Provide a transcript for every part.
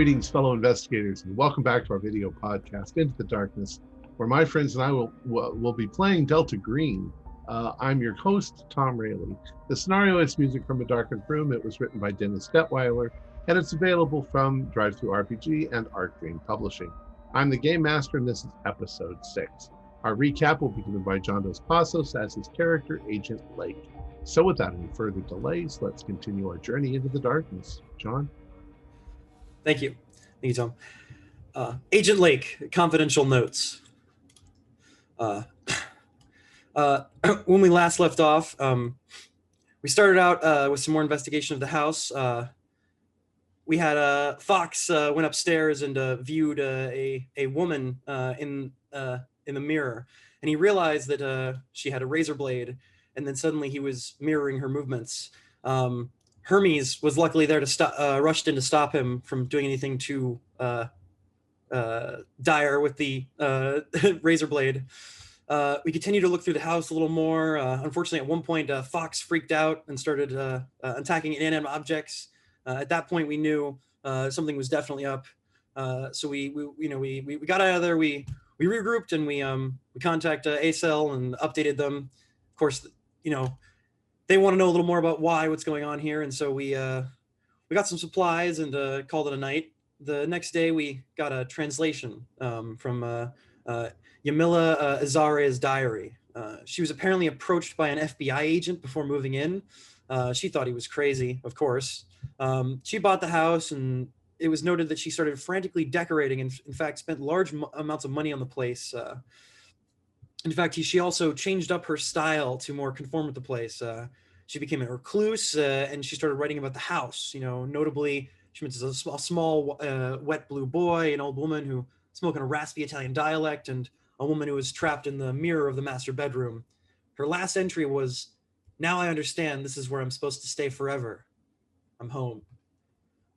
Greetings, fellow investigators, and welcome back to our video podcast, Into the Darkness, where my friends and I will be playing Delta Green. I'm your host, Tom Rayleigh. The scenario is music from a Darkened Room. It was written by Dennis Detweiler, and it's available from Drive-Thru RPG and Art Dream Publishing. I'm the Game Master, and this is episode 6. Our recap will be given by John Dos Passos as his character, Agent Lake. So without any further delays, let's continue our journey into the darkness. John? Thank you, Tom. Agent Lake, confidential notes. When we last left off, we started out with some more investigation of the house. We had Fox went upstairs and viewed a woman in the mirror, and he realized that she had a razor blade, and then suddenly he was mirroring her movements. Hermes was luckily there to stop, rushed in to stop him from doing anything too dire with the razor blade. We continued to look through the house a little more. Unfortunately, at one point, Fox freaked out and started attacking inanimate objects. At that point, we knew something was definitely up. So we got out of there. We regrouped and we contacted ACEL and updated them. Of course, they want to know a little more about what's going on here, and so we got some supplies and called it a night. The next day, we got a translation from Yamila Azare's diary. She was apparently approached by an FBI agent before moving in. She thought he was crazy, of course. She bought the house, and it was noted that she started frantically decorating and, in fact, spent large amounts of money on the place. In fact, she also changed up her style to more conform with the place. She became a recluse, and she started writing about the house. Notably, she mentions a small wet blue boy, an old woman who spoke in a raspy Italian dialect, and a woman who was trapped in the mirror of the master bedroom. Her last entry was, "Now I understand this is where I'm supposed to stay forever. I'm home."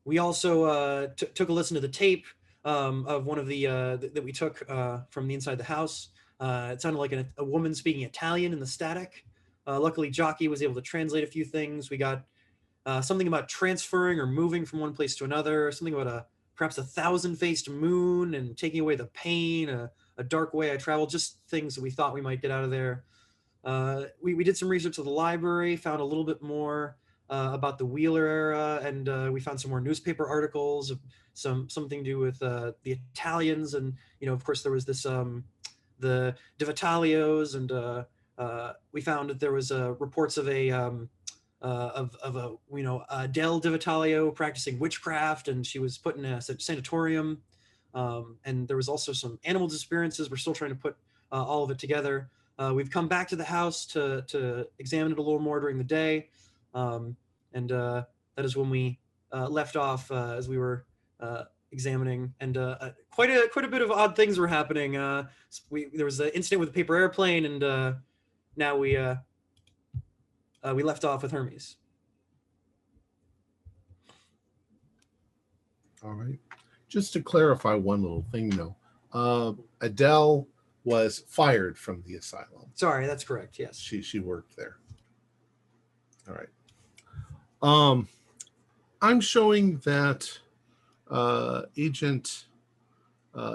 We also took a listen to the tape of one of the that we took from the inside the house. It sounded like a woman speaking Italian in the static. Luckily, Jockey was able to translate a few things. We got something about transferring or moving from one place to another, something about perhaps a thousand-faced moon and taking away the pain, a dark way I traveled, just things that we thought we might get out of there. We did some research at the library, found a little bit more about the Wheeler era, and we found some more newspaper articles, something to do with the Italians, and of course there was this the Di Vitalios, and we found that there was reports of a Del Di Vitalio practicing witchcraft, and she was put in a sanatorium. And there was also some animal disappearances. We're still trying to put all of it together. We've come back to the house to examine it a little more during the day, and that is when we left off as we were examining, and quite a bit of odd things were happening. There was an incident with a paper airplane, and now we left off with Hermes. All right. Just to clarify one little thing, though, Adele was fired from the asylum. Sorry, that's correct. Yes, she worked there. All right. I'm showing that Agent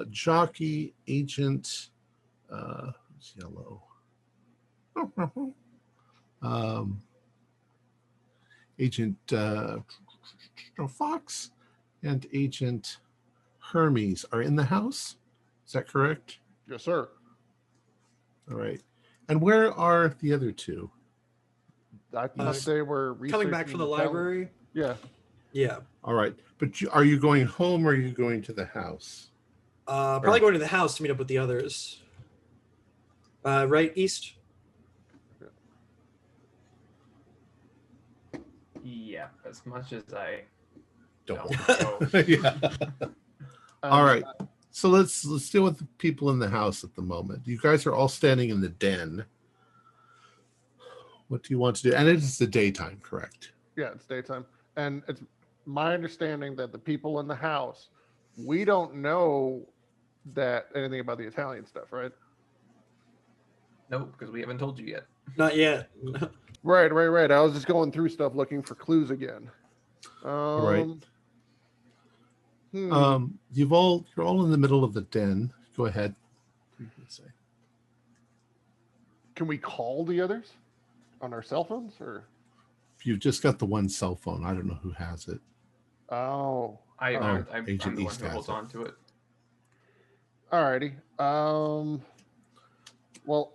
Jockey, Agent Yellow, Agent Fox, and Agent Hermes are in the house. Is that correct? Yes, sir. All right. And where are the other two? I thought they were coming back from the library. Yeah. All right. But are you going home or are you going to the house? Probably going to the house to meet up with the others. Right, East? Yeah, as much as I don't. know. Yeah. All right. So let's deal with the people in the house at the moment. You guys are all standing in the den. What do you want to do? And it is the daytime, correct? Yeah, it's daytime. And it's my understanding that the people in the house, we don't know that anything about the Italian stuff, right? Nope, because we haven't told you yet. Not yet. Right. I was just going through stuff looking for clues again. Right. You're all in the middle of the den. Go ahead. What you say? Can we call the others on our cell phones, or? You've just got the one cell phone. I don't know who has it. Oh, I'm Agent the one East who has holds it. on to it. alrighty. Well,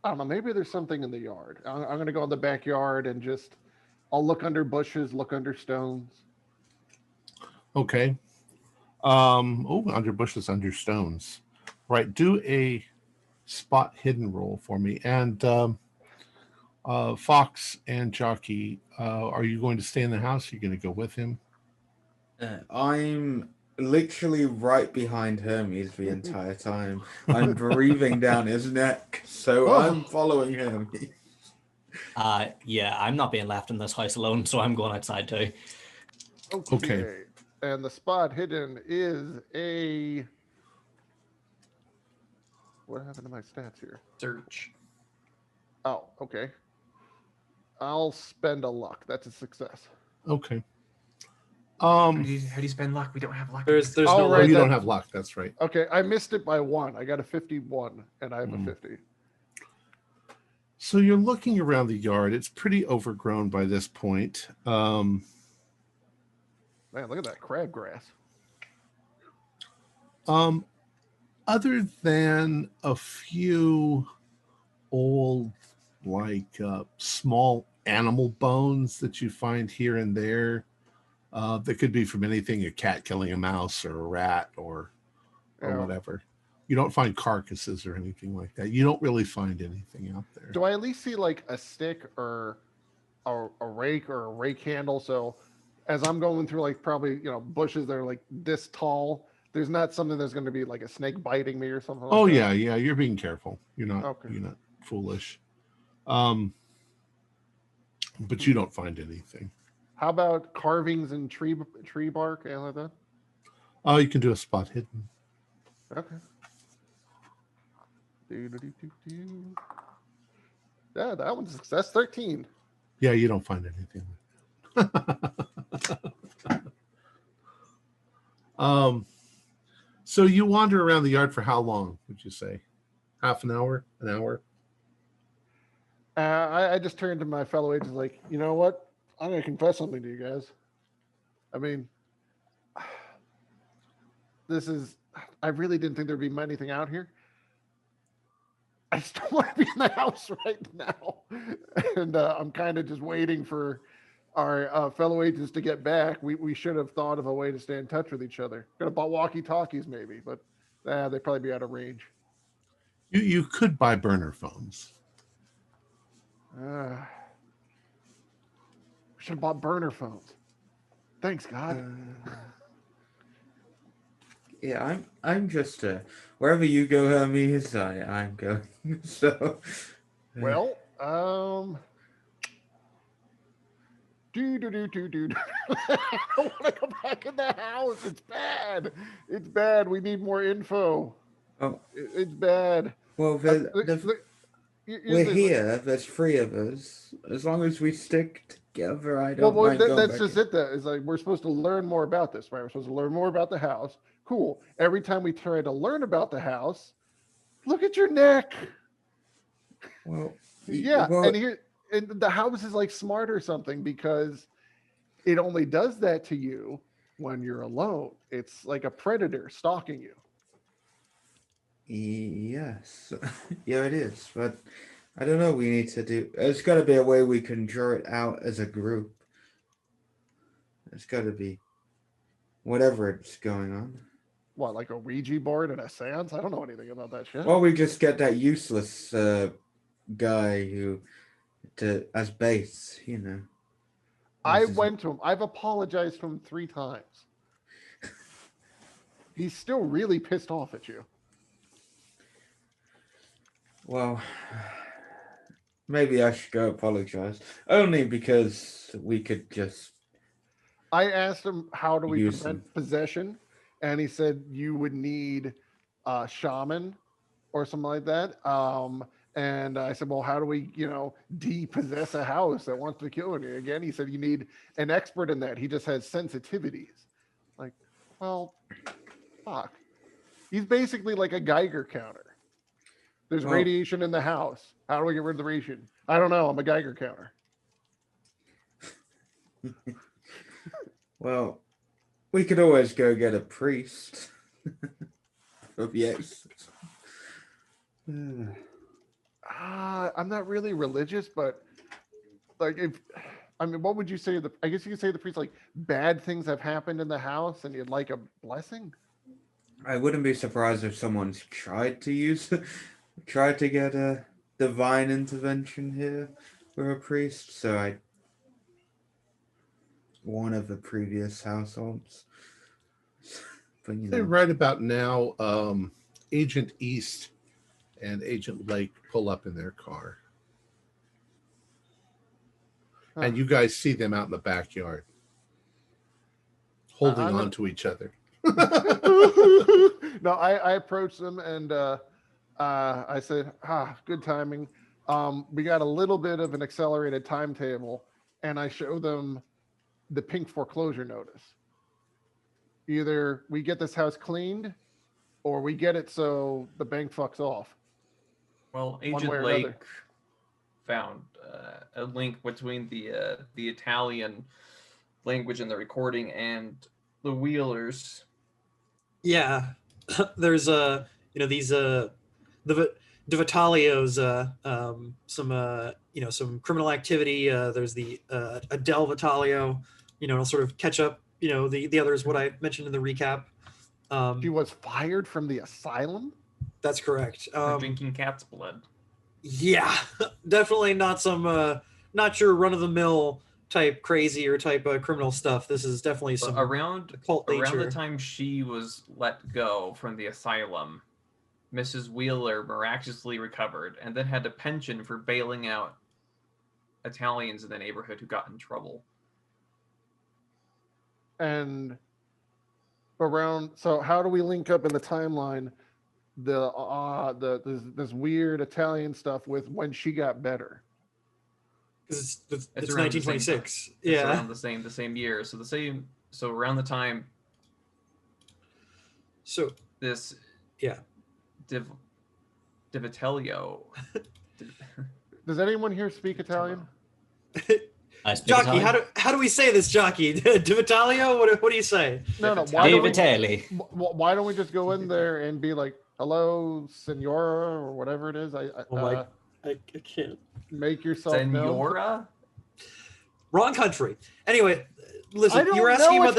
I don't know. Maybe there's something in the yard. I'm going to go in the backyard and I'll look under bushes, look under stones. Okay. Under bushes, under stones. Right. Do a spot hidden roll for me. And Fox and Jockey, are you going to stay in the house? Are you going to go with him? I'm literally right behind Hermes the entire time. I'm breathing down his neck, so I'm following Hermes. Yeah, I'm not being left in this house alone, so I'm going outside too. Okay. And the spot hidden is a... What happened to my stats here? Search. Oh, okay. I'll spend a luck. That's a success. Okay. How do you spend luck? We don't have luck. There's Oh, no right, luck. You don't have luck. That's right. Okay, I missed it by 1. I got a 51, and I have a 50. So you're looking around the yard. It's pretty overgrown by this point. Man, look at that crabgrass. Other than a few old, small animal bones that you find here and there, that could be from anything, a cat killing a mouse or a rat or whatever. You don't find carcasses or anything like that. You don't really find anything out there. Do I at least see like a stick or a rake or a rake handle? So as I'm going through like probably, bushes that are like this tall, there's not something that's going to be like a snake biting me or something like that. Yeah. You're being careful. You're not foolish. But you don't find anything. How about carvings in tree bark, anything like that? Oh, you can do a spot hidden. Okay. Yeah, that one's success. 13. Yeah, you don't find anything. So you wander around the yard for how long, would you say? Half an hour? An hour? I just turned to my fellow agents like, you know what? I'm going to confess something to you guys. I mean, I really didn't think there'd be anything out here. I just don't want to be in the house right now. And I'm kind of just waiting for our fellow agents to get back. We should have thought of a way to stay in touch with each other. Could have bought walkie-talkies maybe, but they'd probably be out of range. You could buy burner phones. Should have bought burner phones. Thanks, God. Yeah, I'm just wherever you go, Hermes, I'm going. So, well, I don't want to go back in the house. It's bad. It's bad. We need more info. Oh, it's bad. Well, we're here. There's 3 of us. As long as we stick together, I don't mind going that's back just it. It's like we're supposed to learn more about this, right? We're supposed to learn more about the house. Cool. Every time we try to learn about the house, look at your neck. Well, yeah, and the house is like smart or something because it only does that to you when you're alone. It's like a predator stalking you. Yes. Yeah, it is. But I don't know. We need to do. There's got to be a way we can draw it out as a group. There's got to be whatever it's going on. What, like a Ouija board and a seance? I don't know anything about that shit. Well, we just get that useless guy as base, I went to him. I've apologized to him 3 times. He's still really pissed off at you. Well, maybe I should go apologize. Only because we could just... I asked him, how do we prevent possession? And he said you would need a shaman or something like that. And I said, well, how do we, depossess a house that wants to kill you? Again, he said, you need an expert in that. He just has sensitivities. Like, well, fuck. He's basically like a Geiger counter. There's radiation in the house. How do we get rid of the radiation? I don't know. I'm a Geiger counter. Well, we could always go get a priest. Yes. I'm not really religious, but like what would you say I guess you could say the priest, like, bad things have happened in the house and you'd like a blessing? I wouldn't be surprised if someone's tried to get a divine intervention here for a priest. So one of the previous households. But Right about now, Agent East and Agent Lake pull up in their car. And you guys see them out in the backyard, holding on to each other. No, I approached them and I said, good timing. We got a little bit of an accelerated timetable, and I show them the pink foreclosure notice. Either we get this house cleaned or we get it so the bank fucks off. Well, Agent Lake found a link between the Italian language in the recording and the Wheelers. Yeah, there's these the Vitalios, some criminal activity. There's the Adele Vitalio, it'll sort of catch up. The others, what I mentioned in the recap. She was fired from the asylum? That's correct. Drinking cat's blood. Yeah, definitely not some, not your run-of-the-mill type crazy or type criminal stuff. This is definitely some around nature. the time she was let go from the asylum, Mrs. Wheeler miraculously recovered and then had a pension for bailing out Italians in the neighborhood who got in trouble. And so how do we link up in the timeline this weird Italian stuff with when she got better? Because it's 1926. It's around the same year. So around the time. So this. Yeah. Divitelio. Does anyone here speak Italian? Jockey, how do we say this, Jockey? Divitelio? What do you say? No. Why don't we just go in there and be like, "Hello, Senora," or whatever it is? I can't. Make yourself Senora? known. Wrong country. Anyway, listen. You were asking about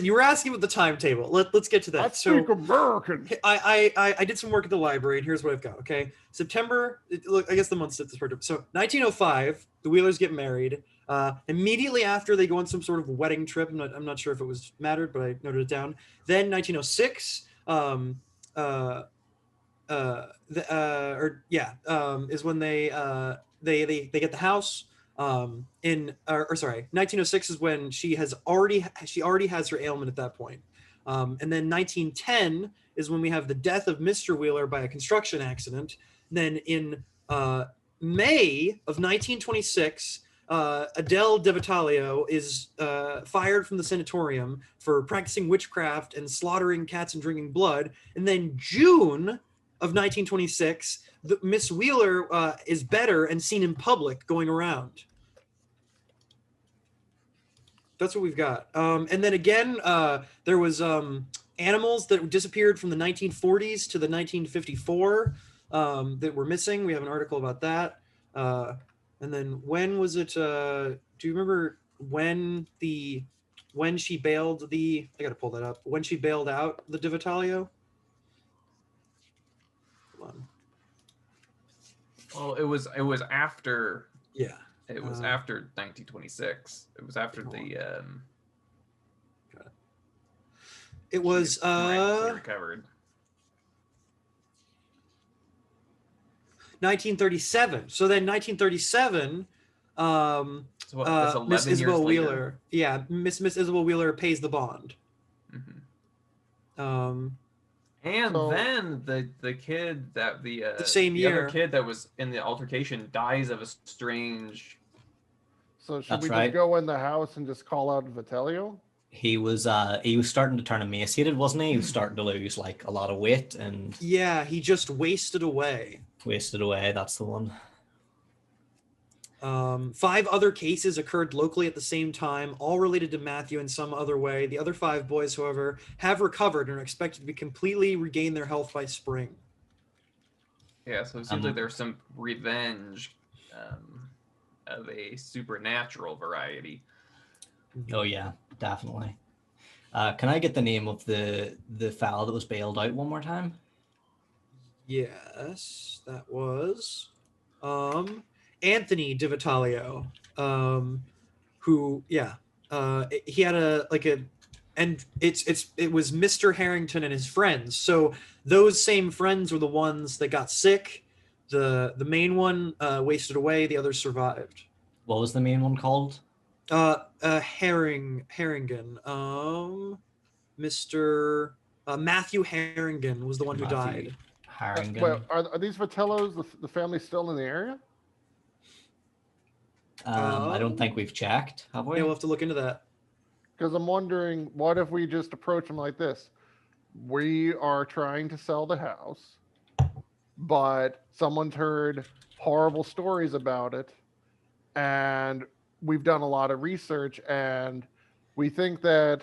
you were asking about the timetable. Let's get to that. I speak American. I did some work at the library, and here's what I've got. Okay, September. Look, I guess the months at this part. So 1905, the Wheelers get married. Immediately after, they go on some sort of wedding trip. I'm not sure if it was mattered, but I noted it down. Then 1906. Is when they get the house. 1906 is when she already has her ailment at that point. And then 1910 is when we have the death of Mr. Wheeler by a construction accident. Then in May of 1926, Adele Devitalio is fired from the sanatorium for practicing witchcraft and slaughtering cats and drinking blood. And then June of 1926, Miss Wheeler is better and seen in public going around. That's what we've got. And then again, there was animals that disappeared from the 1940s to the 1954 that were missing. We have an article about that. And then when was it? Do you remember when she bailed I got to pull that up. When she bailed out the Divitalio? Hold on. Well, it was after. Yeah. It was after 1926. It was after It was recovered. 1937. So then 1937, Miss Isabel Wheeler. Yeah, Miss Isabel Wheeler pays the bond. Mm-hmm. And So- then the kid that the same the year. other kid that was in the altercation dies of a strange. So should That's we right. just go in the house and just call out Vitelio? He was starting to turn emaciated, wasn't he? He was starting to lose like a lot of weight and Yeah, he just wasted away. wasted away. That's the one. 5 other cases occurred locally at the same time, all related to Matthew in some other way. The other 5 boys, however, have recovered and are expected to be completely regain their health by spring. Yeah, so it seems like there's some revenge of a supernatural variety. Oh yeah, definitely. Can I get the name of the fowl that was bailed out one more time? Yes, that was Anthony Di Vitale, who he had it was Mr. Harrington and his friends. So those same friends were the ones that got sick. The main one wasted away, the others survived. What was the main one called? Harrigan, Mr. Matthew Harrigan was the one who Matthew died. Harrigan. Well, are these Vitellos, the family still in the area? I don't think we've checked, have we? Yeah, we'll have to look into that. Because I'm wondering, what if we just approach them like this? We are trying to sell the house, but someone's heard horrible stories about it, and we've done a lot of research, and we think that,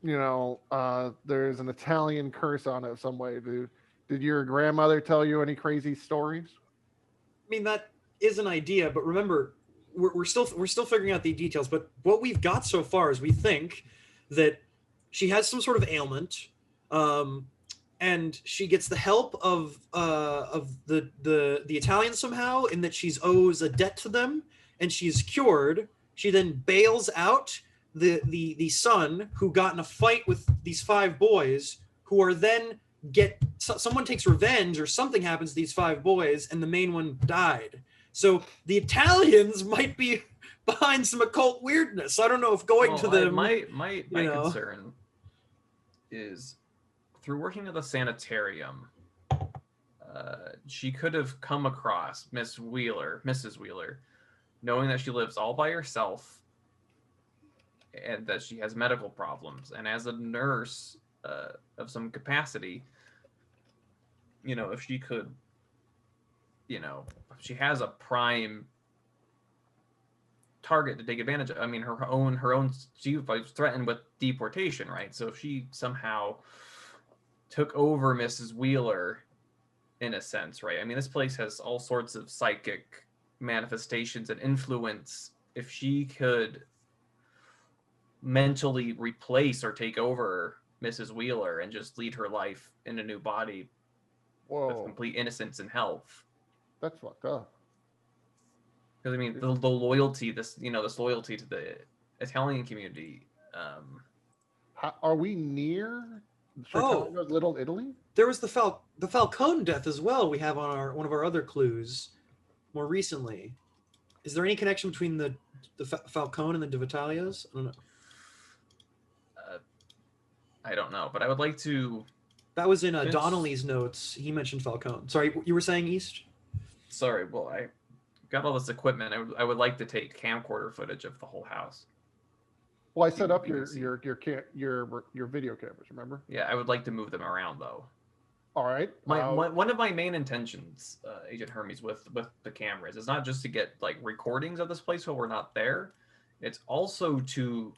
there's an Italian curse on it some way. Did your grandmother tell you any crazy stories? I mean, that is an idea, but remember, we're still figuring out the details. But what we've got so far is we think that she has some sort of ailment, and she gets the help of the Italians somehow, in that she's owes a debt to them, and she's cured. She then bails out the son who got in a fight with these 5 boys, who are then someone takes revenge or something happens to these 5 boys, and the main one died. So the Italians might be behind some occult weirdness. I don't know if going to them. My concern is, through working at the sanitarium, she could have come across Mrs. Wheeler, knowing that she lives all by herself and that she has medical problems. And as a nurse of some capacity, if she could, she has a prime target to take advantage of. I mean, her own, she was threatened with deportation, right? So if she somehow took over Mrs. Wheeler, in a sense, right? I mean, this place has all sorts of psychic manifestations and influence. If she could mentally replace or take over Mrs. Wheeler and just lead her life in a new body with complete innocence and health. That's fucked up. Because I mean, the loyalty, this loyalty to the Italian community. Are we near Chicago's Little Italy? There was the Falcone death as well. We have on one of our other clues more recently. Is there any connection between the Falcone and the Di Vitalios? I don't know. I don't know, but I would like to. That was in Donnelly's notes. He mentioned Falcone. Sorry, you were saying East? Sorry, well, I got all this equipment. I would like to take camcorder footage of the whole house. Well, I set up your video cameras. Remember? Yeah, I would like to move them around though. All right. One of my main intentions, Agent Hermes, with the cameras is not just to get like recordings of this place while we're not there. It's also to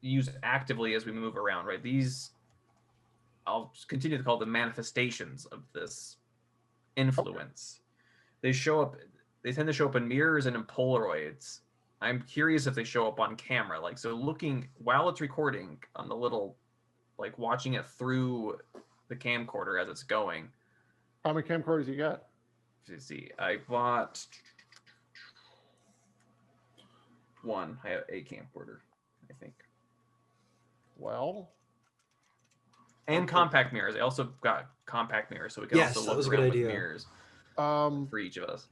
use actively as we move around, right? These, I'll continue to call them manifestations of this influence. Okay. They tend to show up in mirrors and in Polaroids. I'm curious if they show up on camera, like, so looking while it's recording on the little, like, watching it through the camcorder as it's going. How many camcorders you got? Let's see, I bought one. I have a camcorder, I think. Well, and compact mirrors. I also got compact mirrors, so we can also look around with mirrors for each of us.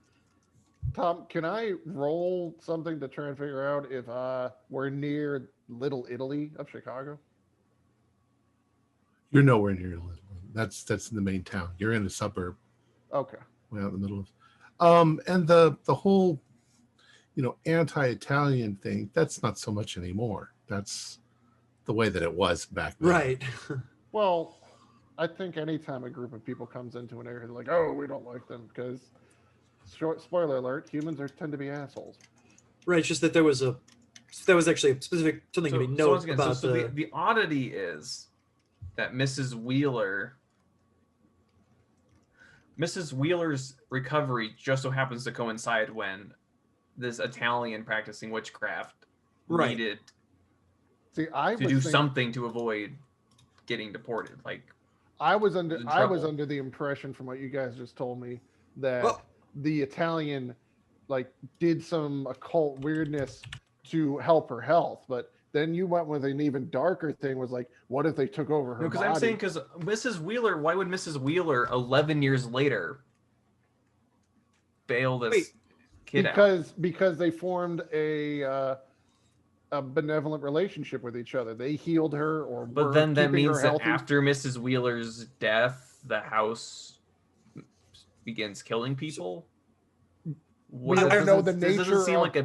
Tom, can I roll something to try and figure out if we're near Little Italy of Chicago? You're nowhere near Little Italy. That's in the main town. You're in a suburb, Okay. way out in the middle of. And the whole, anti-Italian thing. That's not so much anymore. That's the way that it was back then. Right. Well, I think anytime a group of people comes into an area, they're like, "Oh, we don't like them," because, spoiler alert, humans tend to be assholes. Right. It's just that there was actually a specific something to be once noted again, about the oddity is that Mrs. Wheeler's recovery just so happens to coincide when this Italian practicing witchcraft Right. needed See, to do something to avoid getting deported. Like I was in under trouble. the impression from what you guys just told me that Well- the Italian did some occult weirdness to help her health, but then you went with an even darker thing. Was like, what if they took over her No, because body? I'm saying because Mrs. Wheeler, why would Mrs. Wheeler 11 years later bail this kid out? Because they formed a benevolent relationship with each other. They healed her, or But were then that keeping her means that healthy. after Mrs. Wheeler's death, the house begins killing people. We don't know the This doesn't nature seem of- like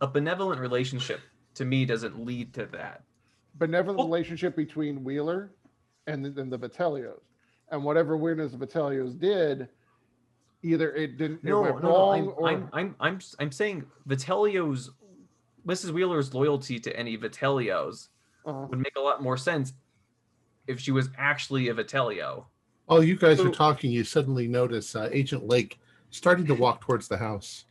a benevolent relationship to me. Doesn't lead to that. benevolent Well- relationship between Wheeler and the Vitellios, and whatever weirdness the Vitellios did, either it didn't it went wrong, or I'm saying Vitellios, Mrs. Wheeler's loyalty to any Vitellios would make a lot more sense if she was actually a Vitellio. Oh, you guys So- are talking. You suddenly notice Agent Lake starting to walk towards the house.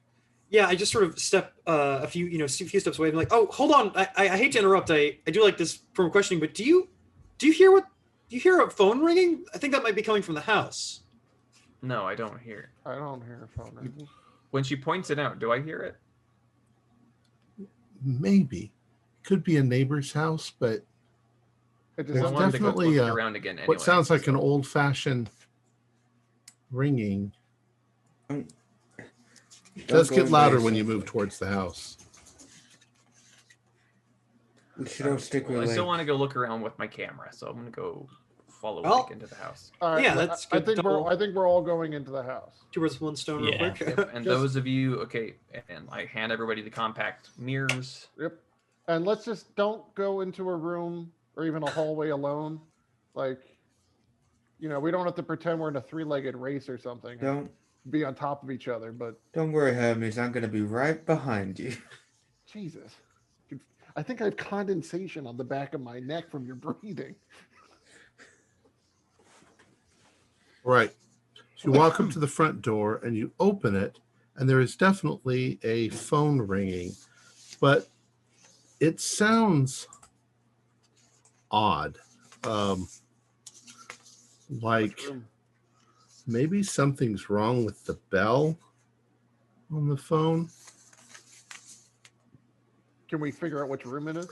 Yeah, I just sort of step a few steps away. I'm like, oh, hold on. I hate to interrupt. I do like this from questioning, but do you hear a phone ringing? I think that might be coming from the house. No, I don't hear it. I don't hear a phone ringing. When she points it out, do I hear it? Maybe. Could be a neighbor's house, but It just There's I sounds wanted to go definitely look a- around again anyway. what sounds like an so- old-fashioned ringing. Don't It does go get in louder very when you move softly. towards the house. We should all stick with I still Lake. want to go look around with my camera, so I'm gonna go follow Well- Lake into the house. all right, Yeah, well, that's I good think double- I think we're all going into the house. Two birds with one stone, real Yeah. quick. Yep, and Just- those of you, okay, and I hand everybody the compact mirrors. Yep. And let's just don't go into a room or even a hallway alone. We don't have to pretend we're in a three-legged race or something. and Don't be on top of each other, but worry, Hermes. I'm gonna be right behind you. Jesus. I think I have condensation on the back of my neck from your breathing. Right. So you walk up to the front door and you open it, and there is definitely a phone ringing, but it sounds odd. Like maybe something's wrong with the bell on the phone. Can we figure out which room it is?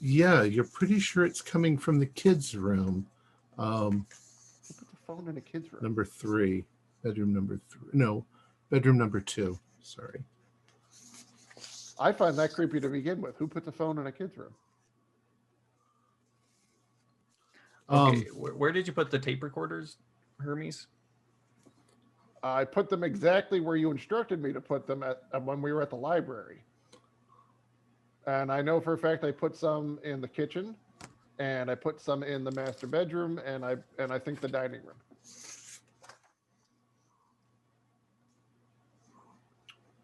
Yeah, you're pretty sure it's coming from the kids' room. Who put the phone in a kid's room? Number 3, bedroom number 3. No, bedroom number 2. Sorry. I find that creepy to begin with. Who put the phone in a kid's room? Okay, where did you put the tape recorders, Hermes? I put them exactly where you instructed me to put them at when we were at the library. And I know for a fact I put some in the kitchen, and I put some in the master bedroom, and I think the dining room.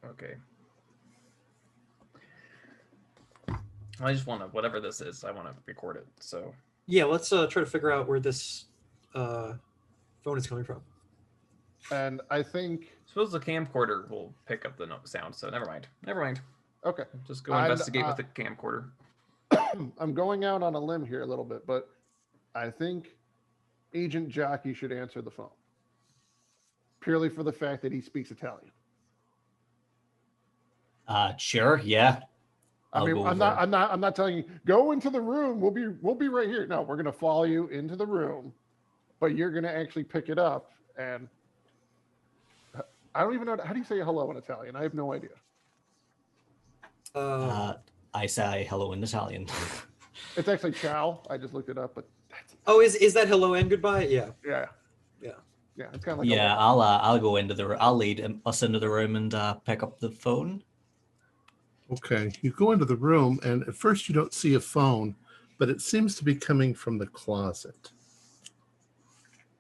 Okay. I just want to, whatever this is, I want to record it. So Yeah, let's try to figure out where this phone is coming from. And I think suppose the camcorder will pick up the sound. So never mind. okay. Just go And, investigate with the camcorder. I'm going out on a limb here a little bit, but I think Agent Jockey should answer the phone. Purely for the fact that he speaks Italian. Sure, yeah. I I'll mean, go I'm over. not telling you go into the room. We'll be right here. No, we're gonna follow you into the room, but you're gonna actually pick it up. And I don't even know how do you say hello in Italian. I have no idea. I say hello in Italian. It's actually ciao. I just looked it up, but Oh, is that hello and goodbye? Yeah. Yeah. Yeah. Yeah, it's kind of like Yeah, I'll go into the. I'll lead us into the room and pick up the phone. Okay, you go into the room, and at first you don't see a phone, but it seems to be coming from the closet.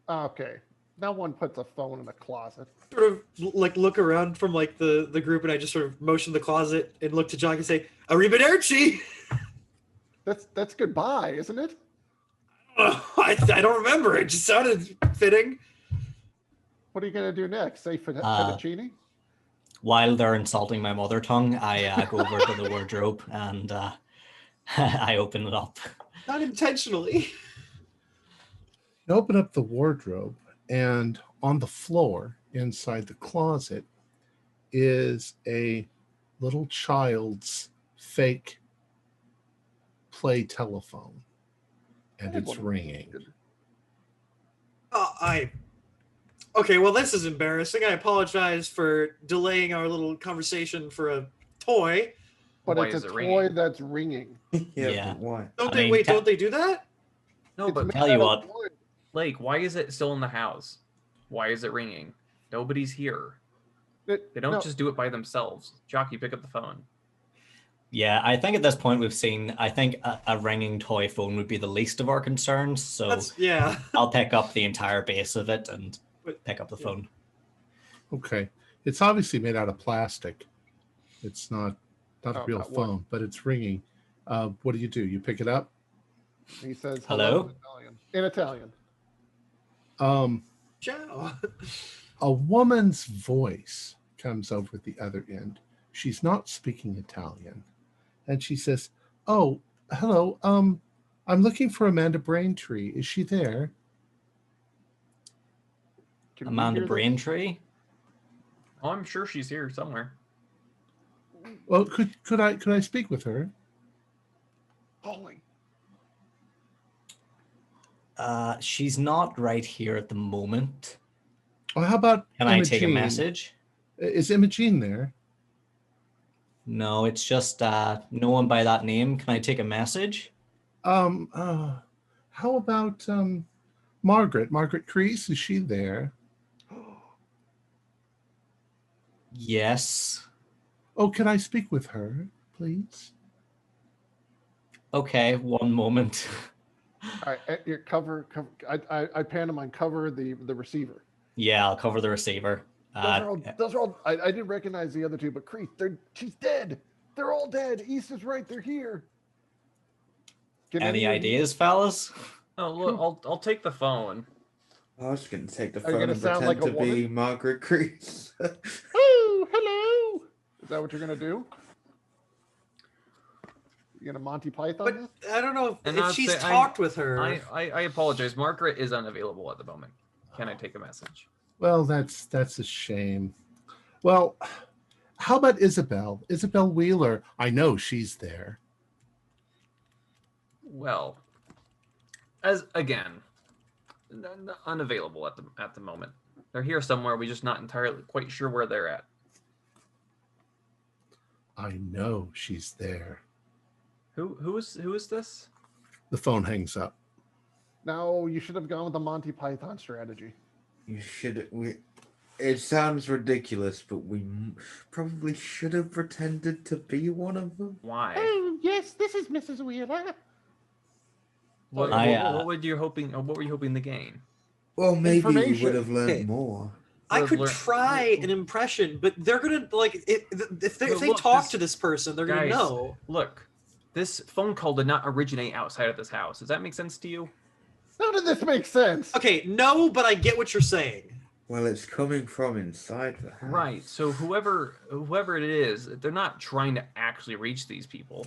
Okay. No one puts a phone in a closet. Sort of like look around from like the group, and I just sort of motion the closet and look to Jock and say, "Arrivederci." That's goodbye, isn't it? I don't remember. It just sounded fitting. What are you gonna do next? Say fettuccine? While they're insulting my mother tongue, I go over to the wardrobe and I open it up. Not intentionally. You open up the wardrobe, and on the floor inside the closet is a little child's fake play telephone, and it's ringing. Okay, well, this is embarrassing. I apologize for delaying our little conversation for a toy. But Why it's is a it toy ringing? that's ringing. Yeah. But why? Don't I they mean, don't they do that? No, It's but made tell you out of what. wood. Blake, why is it still in the house? Why is it ringing? Nobody's here. They don't No, just do it by themselves. Jockey, pick up the phone. Yeah, I think at this point we've seen. I think a ringing toy phone would be the least of our concerns. So Yeah. I'll pick up the entire base of it and pick up the phone. Okay, it's obviously made out of plastic. It's not a real not wood. phone, but it's ringing. What do? You pick it up? He says Hello? in Italian. In Italian. Ciao. A woman's voice comes over at the other end. She's not speaking Italian, and she says, "Oh, hello. I'm looking for Amanda Braintree. Is she there?" Can we Amanda hear this? Braintree. Oh, I'm sure she's here somewhere. Well, could I speak with her? Calling. She's not right here at the moment. Well, how about Can I take a Imogene? message? Is Imogene there? No, it's just no one by that name. Can I take a message? How about Margaret? Margaret Crease, is she there? Yes. Oh, can I speak with her, please? Okay, one moment. All right, you cover. I pantomime cover the receiver. Yeah, I'll cover the receiver. Those are all. I didn't recognize the other two, but Crease, she's dead. They're all dead. East is right. They're here. Any ideas, fellas? Oh, look, I'll take the phone. I was going to take the Are you phone gonna and sound pretend like a to be woman? Margaret Crease. Oh, hello. Is that what you're gonna do? You gonna Monty Python But this? I don't know And if I'd she's say talked with her. I apologize. Margaret is unavailable at the moment. Can I take a message? Well, that's a shame. Well, how about Isabel? Isabel Wheeler. I know she's there. Well, as again, unavailable at the moment. They're here somewhere. We're just not entirely quite sure where they're at. I know she's there. Who is this? The phone hangs up. No, you should have gone with the Monty Python strategy. You should. It sounds ridiculous, but we probably should have pretended to be one of them. Why? Oh, yes, this is Mrs. Wheeler. What were you hoping to gain? Well, maybe you Information. would have learned Okay. more. I could Learn- try an impression, but they're gonna like if they Look, talk this- to this person, they're gonna Guys, know. Look, this phone call did not originate outside of this house. Does that make sense to you? How did this make sense? Okay, no, but I get what you're saying. Well, it's coming from inside the house. Right. So whoever it is, they're not trying to actually reach these people.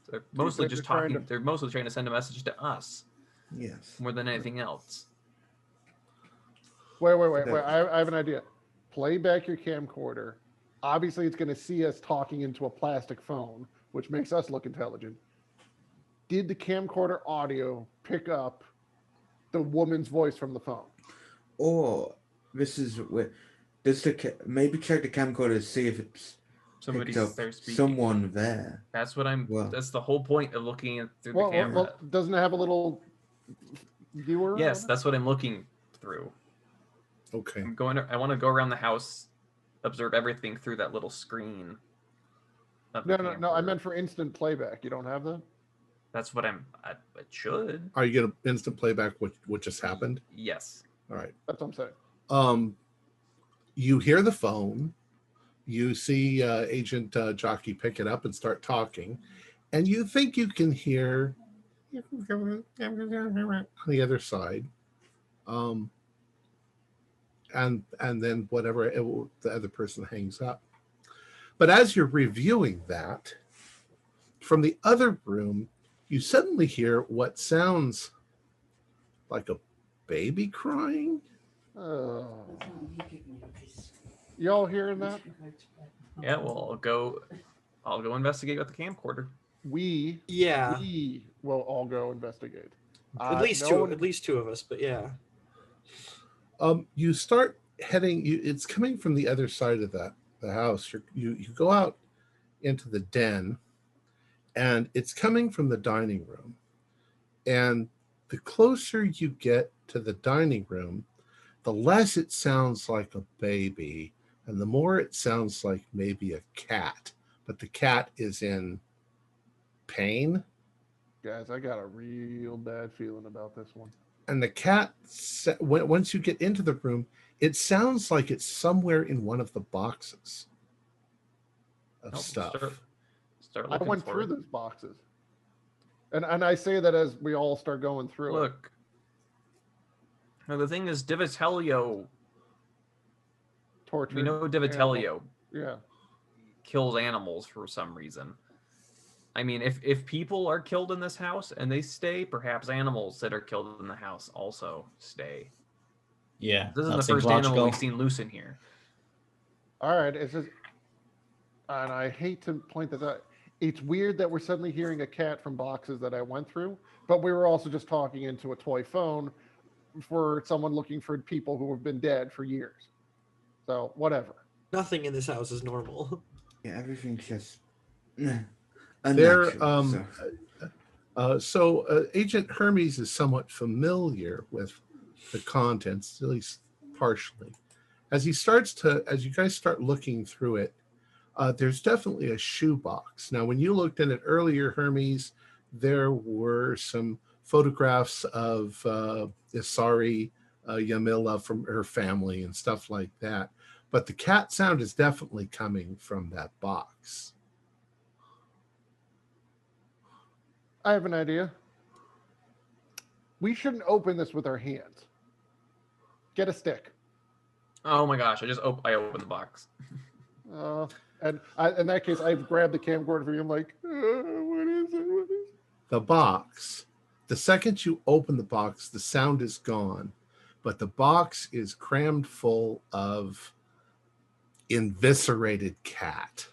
They're mostly they're just trying talking. to- They're mostly trying to send a message to us Yes. more than anything else. Wait. I have an idea. Play back your camcorder. Obviously, it's going to see us talking into a plastic phone, which makes us look intelligent. Did the camcorder audio pick up the woman's voice from the phone? Or this is where maybe check the camcorder to see if it's Somebody's picked up there speaking. someone there. That's what I'm. Well- That's the whole point of looking through the Well, camera. doesn't it have a little viewer? Yes, that's what I'm looking through. Okay. I want to go around the house, observe everything through that little screen. No. I meant for instant playback. You don't have that? That's what I should. Are you gonna instant playback what just happened? Yes. All right. That's what I'm saying. You hear the phone. You see Agent Jockey pick it up and start talking, and you think you can hear on the other side, and then whatever the other person hangs up. But as you're reviewing that, from the other room, you suddenly hear what sounds like a baby crying. Oh. Y'all hearing that? Yeah, well, I'll go investigate with the camcorder. We will all go investigate. At least two of us, but yeah. You start heading. It's coming from the other side of the house. You go out into the den, and it's coming from the dining room. And the closer you get to the dining room, the less it sounds like a baby, and the more it sounds like maybe a cat. But the cat is in pain. Guys, I got a real bad feeling about this one. And the cat, once you get into the room, it sounds like it's somewhere in one of the boxes of stuff. Start I looking went for through it. those boxes. And I say that as we all start going through it. Look. Now the thing is, Divitelio. Torture. We know Divitelio Yeah. kills animals for some reason. I mean, if people are killed in this house and they stay, perhaps animals that are killed in the house also stay. Yeah, This isn't that the seems first animal logical. we've seen loose in here. All right. It's just, and I hate to point this out. It's weird that we're suddenly hearing a cat from boxes that I went through, but we were also just talking into a toy phone for someone looking for people who have been dead for years. So whatever. Nothing in this house is normal. Yeah, everything's just There, unnatural. Agent Hermes is somewhat familiar with the contents, at least partially. As you guys start looking through it, there's definitely a shoebox. Now, when you looked at it earlier, Hermes, there were some photographs of Isari Yamila from her family and stuff like that. But the cat sound is definitely coming from that box. I have an idea. We shouldn't open this with our hands. Get a stick. Oh my gosh! I opened the box. And in that case, I grabbed the camcorder for you. I'm like, what is it? What is it? The box, the second you open the box, the sound is gone, but the box is crammed full of eviscerated cat.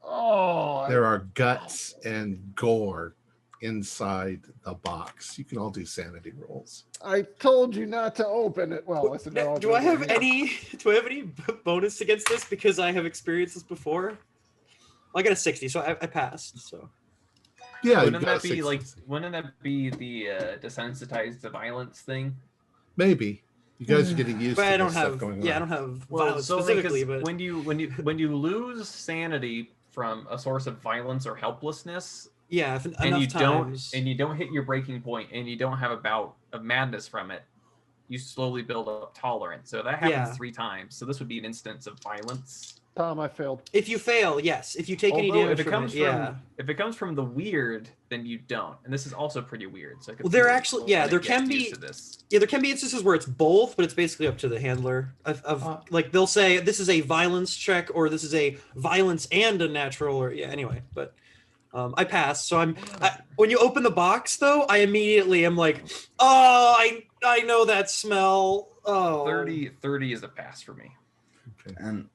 Oh, There are guts and gore inside the box. You can all do sanity rolls. I told you not to open it. Well, listen. No, Do I have any bonus against this because I have experienced this before? I got a 60, so I passed. So Yeah, Wouldn't that be the desensitized to violence thing? Maybe you guys are getting used but to I don't this stuff have. going on. Yeah, I don't have Well, violence so specifically, but when you lose sanity from a source of violence or helplessness, yeah, if and you times, don't hit your breaking point, and you don't have a bout of madness from it, you slowly build up tolerance. So that happens 3 times. So this would be an instance of violence. Tom, I failed. If you fail, yes. If you take any Although damage if it comes yeah. if it comes from the weird, then you don't. And this is also pretty weird. So I could Well, there see actually, people yeah, there get can used be, to this. yeah, there can be instances where it's both, but it's basically up to the handler. Like they'll say this is a violence check, or this is a violence and a natural, or yeah. Anyway, but I passed. So when you open the box, though, I immediately am like, oh, I know that smell. Oh, 30 is a pass for me. Okay. And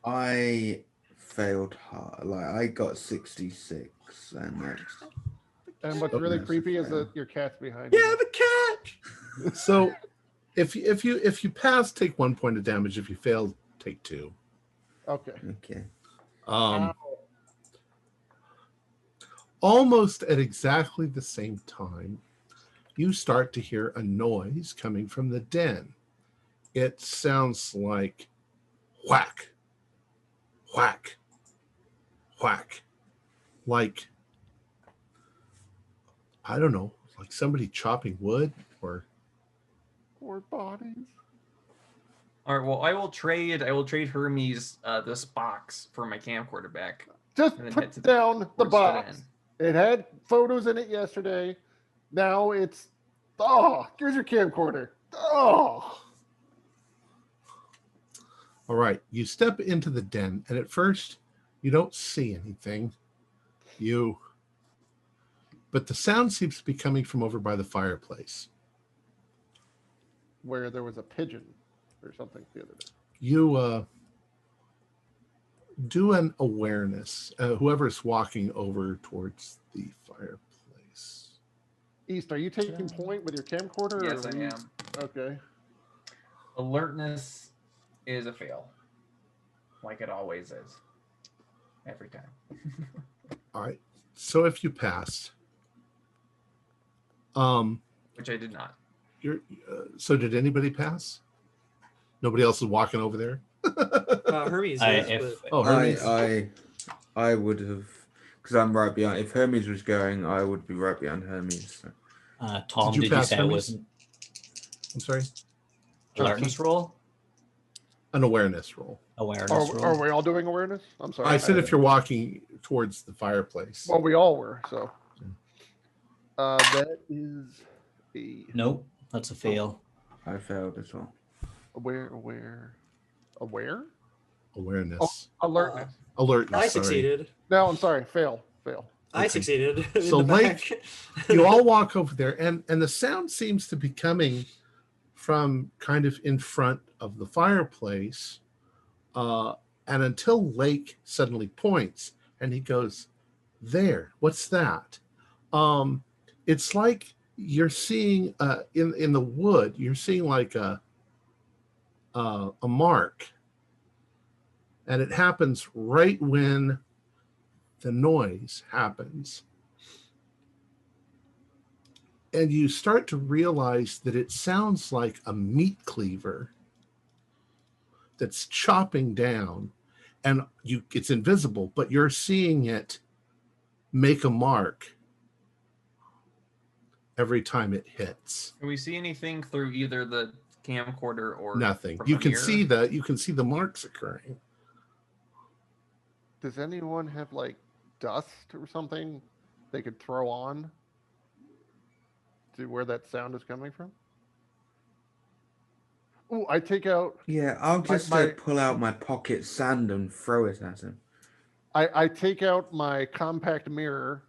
I failed hard. Like I got 66, and that's And what's really creepy is that your cat's behind yeah, you. the cat. So if you pass, take 1 point of damage. If you fail, take 2. Okay. okay. Almost at exactly the same time, you start to hear a noise coming from the den. It sounds like whack, whack, whack. Like, I don't know, like somebody chopping wood or... Poor bodies. All right. Well, I will trade Hermes this box for my camcorder back. Just And then put head to down the towards box. It had photos in it yesterday. Now it's, oh, here's your camcorder. Oh. All right, you step into the den, and at first you don't see anything. But the sound seems to be coming from over by the fireplace. Where there was a pigeon or something the other day. You do an awareness. Whoever's walking over towards the fireplace. East, are you taking point with your camcorder? Yes, or I am. Okay. Alertness is a fail, like it always is, every time. All right. So if you pass, Which I did not. so did anybody pass? Nobody else is walking over there. Hermes. I would have, because I'm right behind. If Hermes was going, I would be right behind Hermes. So. Tom, Did you did you pass say it Hermes? wasn't I'm sorry. alertness roll? An awareness roll. Awareness Are roll. we all doing awareness? I'm sorry. I said if you're walking towards the fireplace. Well, we all were, so. That is a Nope, that's a fail. I failed as well. aware? Awareness. Alertness. Alertness. I sorry. succeeded. No, I'm sorry. Fail. I Okay. succeeded. in So the back. you all walk over there, and the sound seems to be coming from kind of in front of the fireplace. And until Lake suddenly points and he goes, "There, what's that?" It's like you're seeing in the wood, you're seeing like a mark. And it happens right when the noise happens. And you start to realize that it sounds like a meat cleaver that's chopping down, and it's invisible, but you're seeing it make a mark every time it hits. Can we see anything through either the camcorder or Nothing. from You a can mirror? see the marks occurring. Does anyone have like dust or something they could throw on to where that sound is coming from? Oh, I take out. Yeah, I'll just pull out my pocket sand and throw it at him. I take out my compact mirror,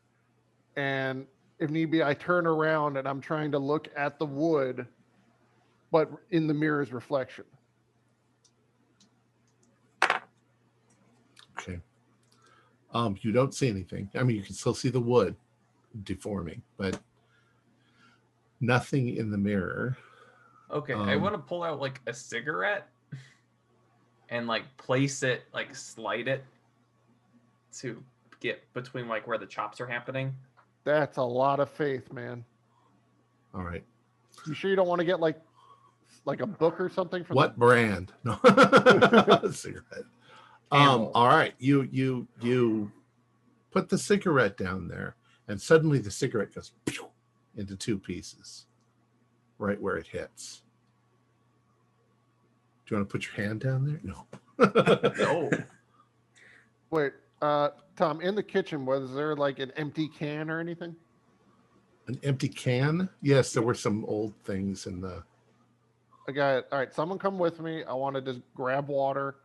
and if need be, I turn around and I'm trying to look at the wood, but in the mirror's reflection. Okay. You don't see anything. I mean, you can still see the wood deforming, but nothing in the mirror. Okay, I want to pull out like a cigarette and like place it, like slide it to get between like where the chops are happening. That's a lot of faith, man. All right. You sure you don't want to get like a book or something for What brand? No. Cigarette. Ammo. All right. You put the cigarette down there, and suddenly the cigarette goes pew, into two pieces, right where it hits. Do you want to put your hand down there? No. No. Wait, Tom, in the kitchen, was there like an empty can or anything? An empty can? Yes, there were some old things in the... I got it. All right, someone come with me. I want to just grab water,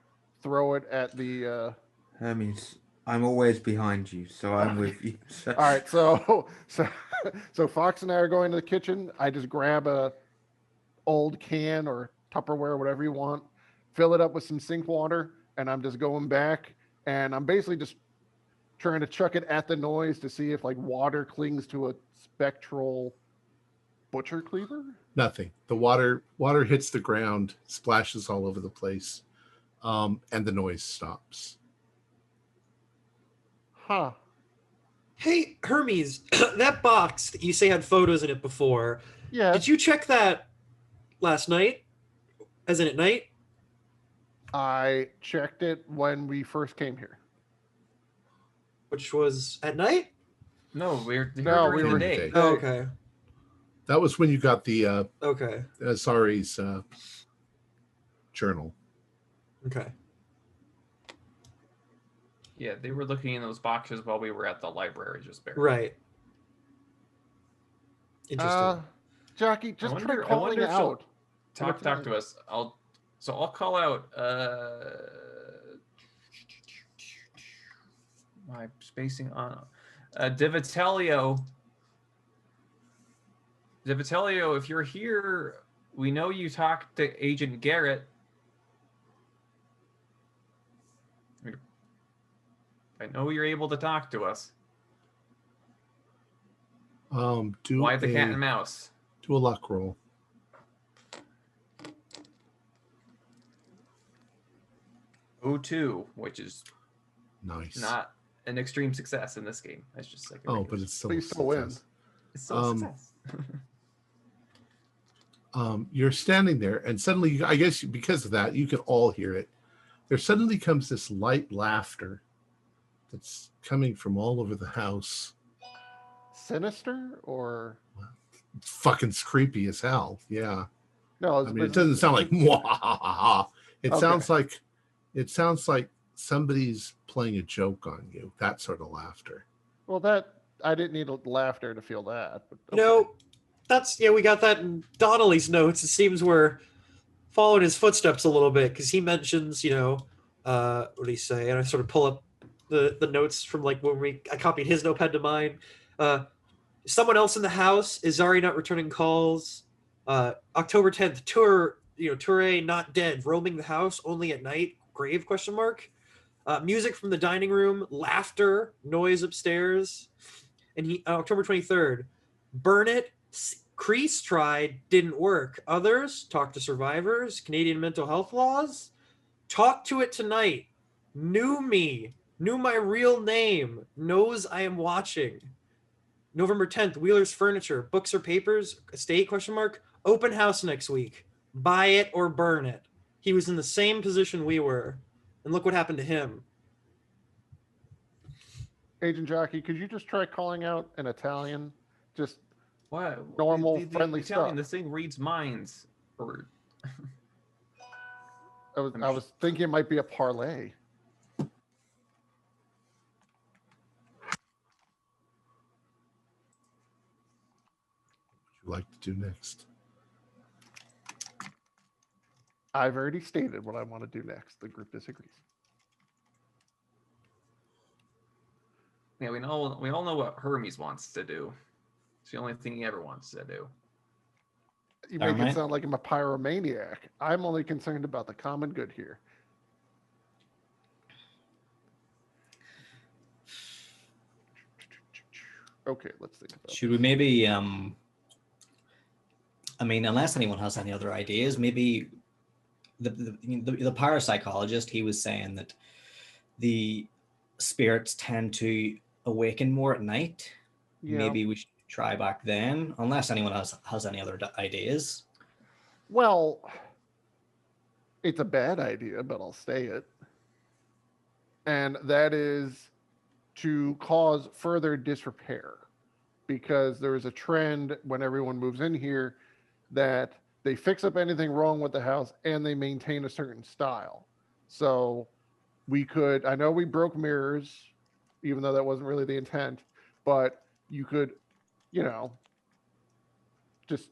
throw it at the... Hermes, I'm always behind you, so I'm with you. So. All right, so Fox and I are going to the kitchen. I just grab a old can or Tupperware, whatever you want, fill it up with some sink water, and I'm just going back, and I'm basically just trying to chuck it at the noise to see if like water clings to a spectral butcher cleaver. Nothing. The water hits the ground, splashes all over the place, and the noise stops. Huh. Hey, Hermes, that box that you say had photos in it before, Yeah. did you check that last night? As in at night? I checked it when we first came here. Which was at night? No, we were here No, during we the were day. Hey. Oh, okay. That was when you got the Okay. Sari's journal. Okay. Yeah, they were looking in those boxes while we were at the library, just barely. Right. Interesting. Jockey, just try calling if she'll out. talk to us. I'll call out my spacing on Divitelio. Divitelio, if you're here, we know you talked to Agent Garrett. I know you're able to talk to us. Why the cat and mouse? Do a luck roll. 02, which is Nice. not an extreme success in this game. That's just like a But it's still Please still win. success. it's still a success. You're standing there, and suddenly, I guess because of that, you can all hear it. There suddenly comes this light laughter that's coming from all over the house. Sinister or It's fucking creepy as hell. Yeah. no? I mean, it doesn't sound like mwahaha. It Okay. sounds like somebody's playing a joke on you. That sort of laughter. Well, that I didn't need laughter to feel that. But okay. No, we got that in Donnelly's notes. It seems we're following his footsteps a little bit because he mentions, what did he say? And I sort of pull up the notes from like when I copied his notepad to mine. Someone else in the house. Is Zari not returning calls? October 10th, Toure not dead, roaming the house only at night, grave ? Music from the dining room, laughter, noise upstairs. And he October 23rd, burn it, Crease tried, didn't work. Others, talk to survivors, Canadian mental health laws, talk to it tonight, knew me, knew my real name, knows I am watching. November 10th, Wheeler's Furniture, books or papers, estate ? Open house next week. Buy it or burn it. He was in the same position we were. And look what happened to him. Agent Jockey, could you just try calling out in Italian? Just What? normal, The friendly Italian, stuff. This thing reads minds. Or I was thinking it might be a parlay. What would you like to do next? I've already stated what I want to do next. The group disagrees. yeah, we all know what Hermes wants to do. It's the only thing he ever wants to do. You make Alright. it sound like I'm a pyromaniac. I'm only concerned about the common good here. Okay, let's think about Should we maybe, I mean, unless anyone has any other ideas, maybe the parapsychologist, he was saying that the spirits tend to awaken more at night. Yeah. Maybe we should try back then, unless anyone has any other ideas. Well, it's a bad idea, but I'll say it. And that is to cause further disrepair, because there is a trend when everyone moves in here that they fix up anything wrong with the house and they maintain a certain style. So we could, I know we broke mirrors, even though that wasn't really the intent, but you could, just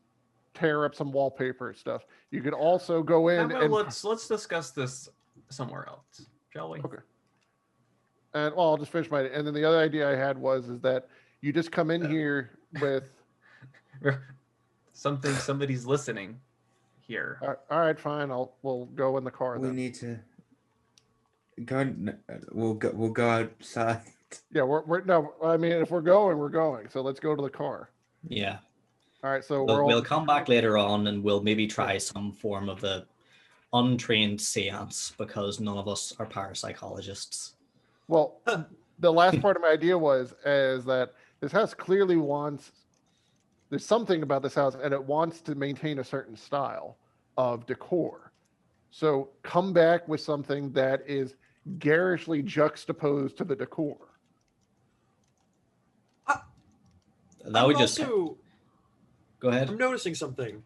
tear up some wallpaper and stuff. You could also go in How about and let's discuss this somewhere else, shall we? Okay. And well, I'll just finish my. And then the other idea I had is that you just come in here with. Somebody's listening here. All right, fine. We'll go in the car We then. need to go. We'll go outside. Yeah, we're no. I mean, if we're going, we're going. So let's go to the car. Yeah. All right. So We'll come back later on and we'll maybe try some form of the untrained seance, because none of us are parapsychologists. Well, the last part of my idea is that this house clearly wants, there's something about this house and it wants to maintain a certain style of decor. So come back with something that is garishly juxtaposed to the decor. That would just also, go ahead. I'm noticing something.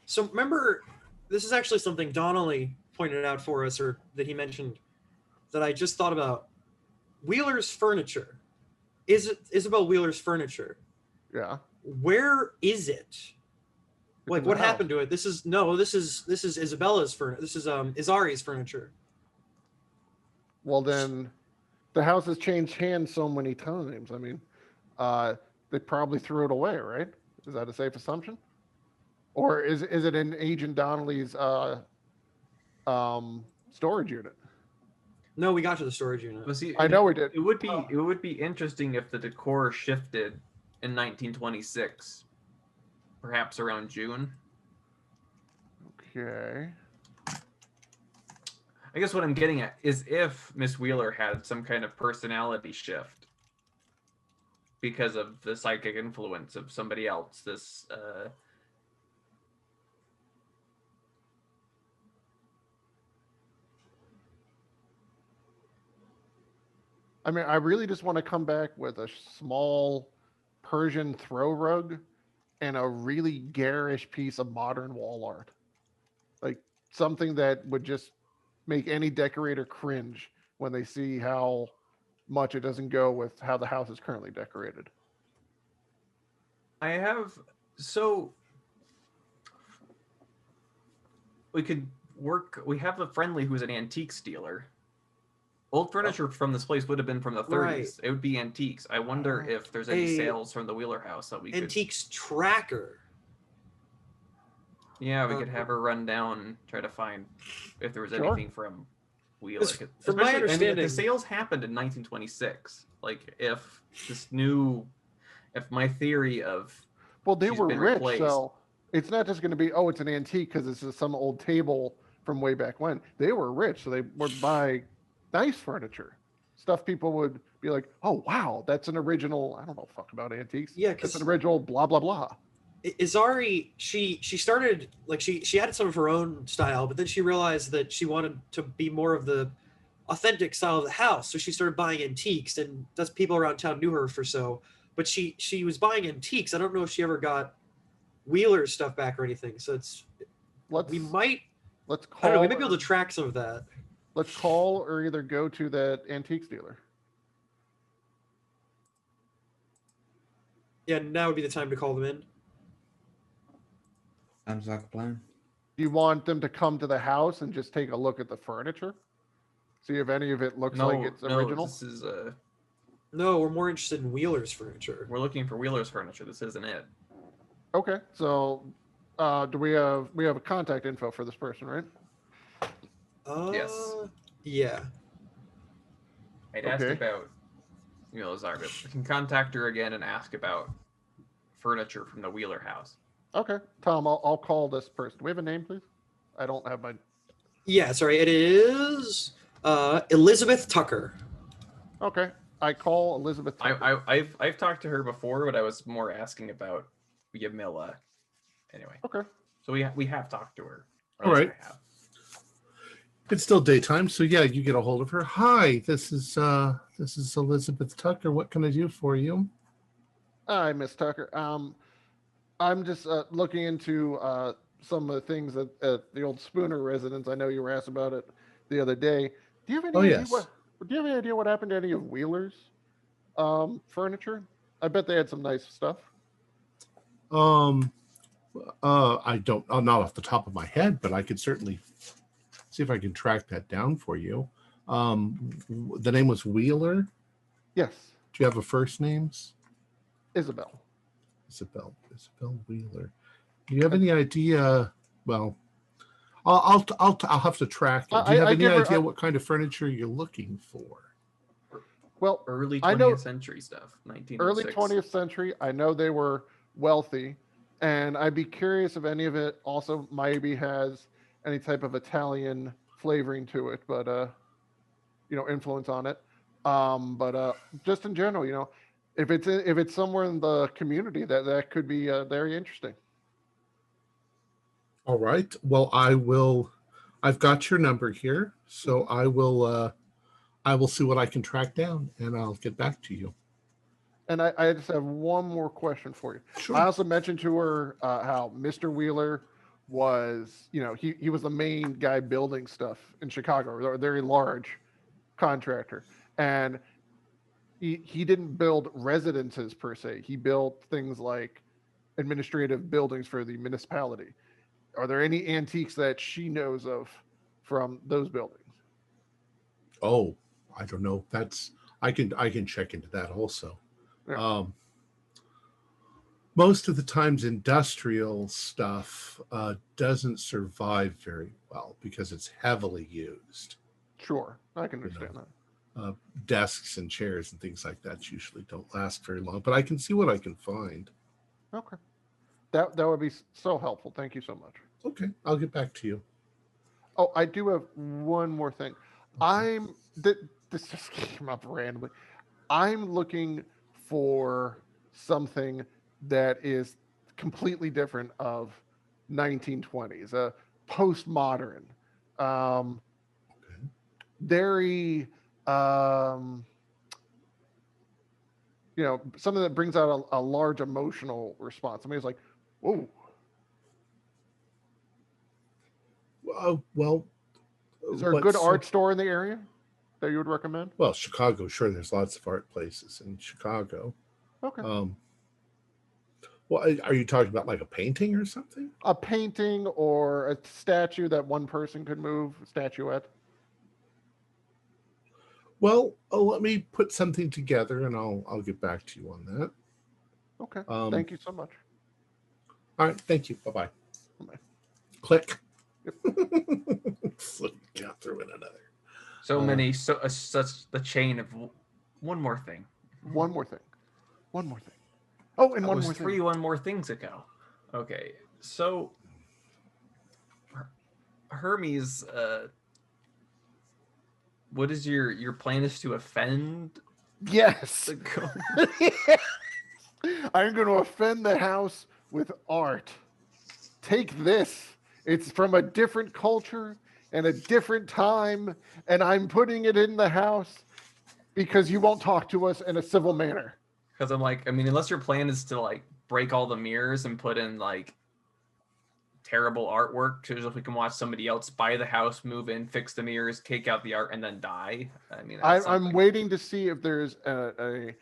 So remember, this is actually something Donnelly pointed out for us, or that he mentioned, that I just thought about. Wheeler's furniture. Isabel Wheeler's furniture. Yeah. Where is it? Like, what house. happened to it? This is Isabella's furniture. This is Izari's furniture. Well, then the house has changed hands so many times. I mean, they probably threw it away, right? Is that a safe assumption? Or is it in Agent Donnelly's storage unit? No, we got to the storage unit. But see, I know we did. It would be interesting if the decor shifted in 1926, perhaps around June. Okay. I guess what I'm getting at is if Miss Wheeler had some kind of personality shift because of the psychic influence of somebody else. I mean, I really just want to come back with a small Persian throw rug and a really garish piece of modern wall art. Like something that would just make any decorator cringe when they see how much it doesn't go with how the house is currently decorated. we have a friendly who's an antiques dealer. Old furniture from this place would have been from the 30s. Right. It would be antiques. I wonder if there's any A sales from the Wheeler house that we could... Antiques tracker. Yeah, we could have her run down and try to find if there was Sure. anything from Wheeler. From my Especially, I mean, if understanding- the sales happened in 1926. Like, if my theory of... Well, they she's were been rich, replaced. so it's not just going to be, oh, it's an antique because it's just some old table from way back when. They were rich, so they would buy nice furniture, stuff people would be like, oh, wow, that's an original. I don't know fuck about antiques. Yeah, it's 'cause an original blah, blah, blah. Izari, she started, like, she added some of her own style, but then she realized that she wanted to be more of the authentic style of the house, so she started buying antiques, and that's people around town knew her for so. But she was buying antiques. I don't know if she ever got Wheeler's stuff back or anything. So Let's we call. I don't know. We might be able to track some of that. Let's call or either go to that antiques dealer. Yeah, now would be the time to call them in. Sounds like a plan. Do you want them to come to the house and just take a look at the furniture? See if any of it looks like it's original? This is No, we're more interested in Wheeler's furniture. we're looking for Wheeler's furniture. This isn't it. Okay, so do we have a contact info for this person, right? Yes. Yeah. I'd asked Okay. about Lazar, but we can contact her again and ask about furniture from the Wheeler house. Okay, Tom, I'll call this person. Do we have a name, please? I don't have my... Yeah, sorry. It is Elizabeth Tucker. Okay, I call Elizabeth Tucker. I've talked to her before, but I was more asking about Yamila. Anyway, Okay. so we have talked to her. Or All at least right. I have. It's still daytime, so yeah, you get a hold of her. Hi, this is Elizabeth Tucker. What can I do for you? Hi, Miss Tucker. I'm just looking into some of the things at the old Spooner residence. I know you were asked about it the other day. Do you have any idea yes. do you have any idea what happened to any of Wheeler's furniture? I bet they had some nice stuff. I don't, not off the top of my head, but I could certainly see if I can track that down for you. The name was Wheeler. Yes, Do you have a first names? Isabel. Isabel Wheeler. Do you have any idea? Well, I'll have to track it. Do you have any idea what kind of furniture you're looking for? Well, Early I know- 20th century stuff. 1906. early 20th century. I know they were wealthy, and I'd be curious if any of it also maybe has any type of Italian flavoring to it. But influence on it. But just in general, if it's somewhere in the community, that could be very interesting. All right. Well, I've got your number here, so I will see what I can track down, and I'll get back to you. And I just have one more question for you. Sure. I also mentioned to her how Mr. Wheeler was, he was the main guy building stuff in Chicago, or a very large contractor. And he didn't build residences per se. He built things like administrative buildings for the municipality. Are there any antiques that she knows of from those buildings? Oh, I don't know. I can check into that also. Yeah. Most of the times industrial stuff doesn't survive very well because it's heavily used. Sure, I can understand that. Desks and chairs and things like that usually don't last very long, but I can see what I can find. Okay. That would be so helpful. Thank you so much. Okay, I'll get back to you. Oh, I do have one more thing. Okay. This just came up randomly. I'm looking for something that is completely different of 1920s, postmodern, very, something that brings out a large emotional response. I mean, it's like, whoa. Well, Is there a good art store in the area that you would recommend? Well, Chicago, sure. There's lots of art places in Chicago. Okay. Well, are you talking about like a painting or something? A painting or a statue that one person could move, a statuette? Well, let me put something together and I'll get back to you on that. Okay. Thank you so much. All right. Thank you. Bye-bye. Bye-bye. Click. Got through in another. Such the chain of one more thing. One more thing. Oh, and one more thing. One more things ago. Okay, so Hermes, what is your plan? Is to offend? Yes. I'm going to offend the house with art. Take this. It's from a different culture and a different time, and I'm putting it in the house because you won't talk to us in a civil manner. Because I'm like, I mean, unless your plan is to like break all the mirrors and put in like terrible artwork so we can watch somebody else buy the house, move in, fix the mirrors, take out the art, and then die. I mean, I'm waiting to see if there's a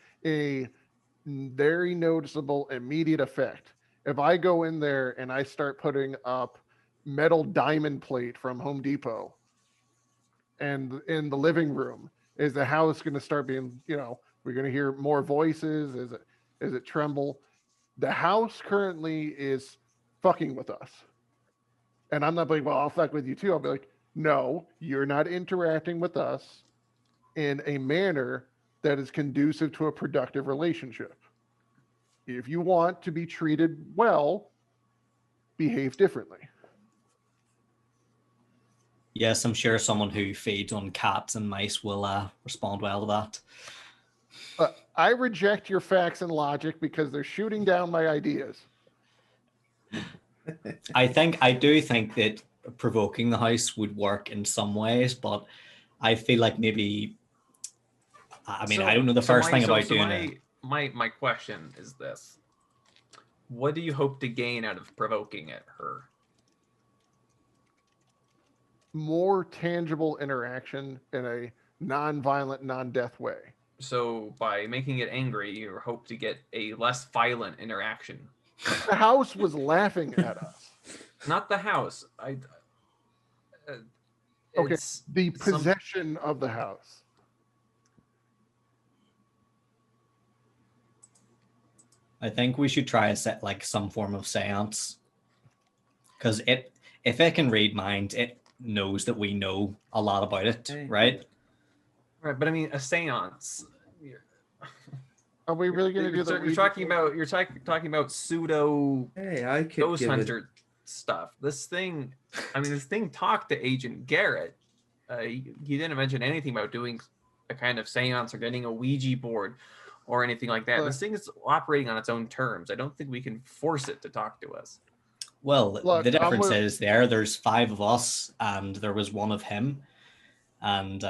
very noticeable immediate effect. If I go in there and I start putting up metal diamond plate from Home Depot and in the living room, is the house going to start being, we're going to hear more voices? Is it tremble? The house currently is fucking with us. And I'm not like, well, I'll fuck with you too. I'll be like, no, you're not interacting with us in a manner that is conducive to a productive relationship. If you want to be treated well, behave differently. Yes, I'm sure someone who feeds on cats and mice will respond well to that. I reject your facts and logic because they're shooting down my ideas. I do think that provoking the house would work in some ways, but I feel like maybe, I don't know the first thing about doing it. My question is this. What do you hope to gain out of provoking her? More tangible interaction in a non-violent, non-death way. So by making it angry, you hope to get a less violent interaction. The house was laughing at us. Not the house. Okay, the possession of the house. I think we should try a set like some form of seance, because if it can read minds, it knows that we know a lot about it, right? Right, but I mean a seance. Are we really going to do that? You're talking about pseudo ghost hunter stuff. This thing talked to Agent Garrett, you didn't mention anything about doing a kind of seance or getting a Ouija board or anything like that. This thing is operating on its own terms. I don't think we can force it to talk to us. Well, Look, the difference is there's 5 of us, and there was 1 of him, and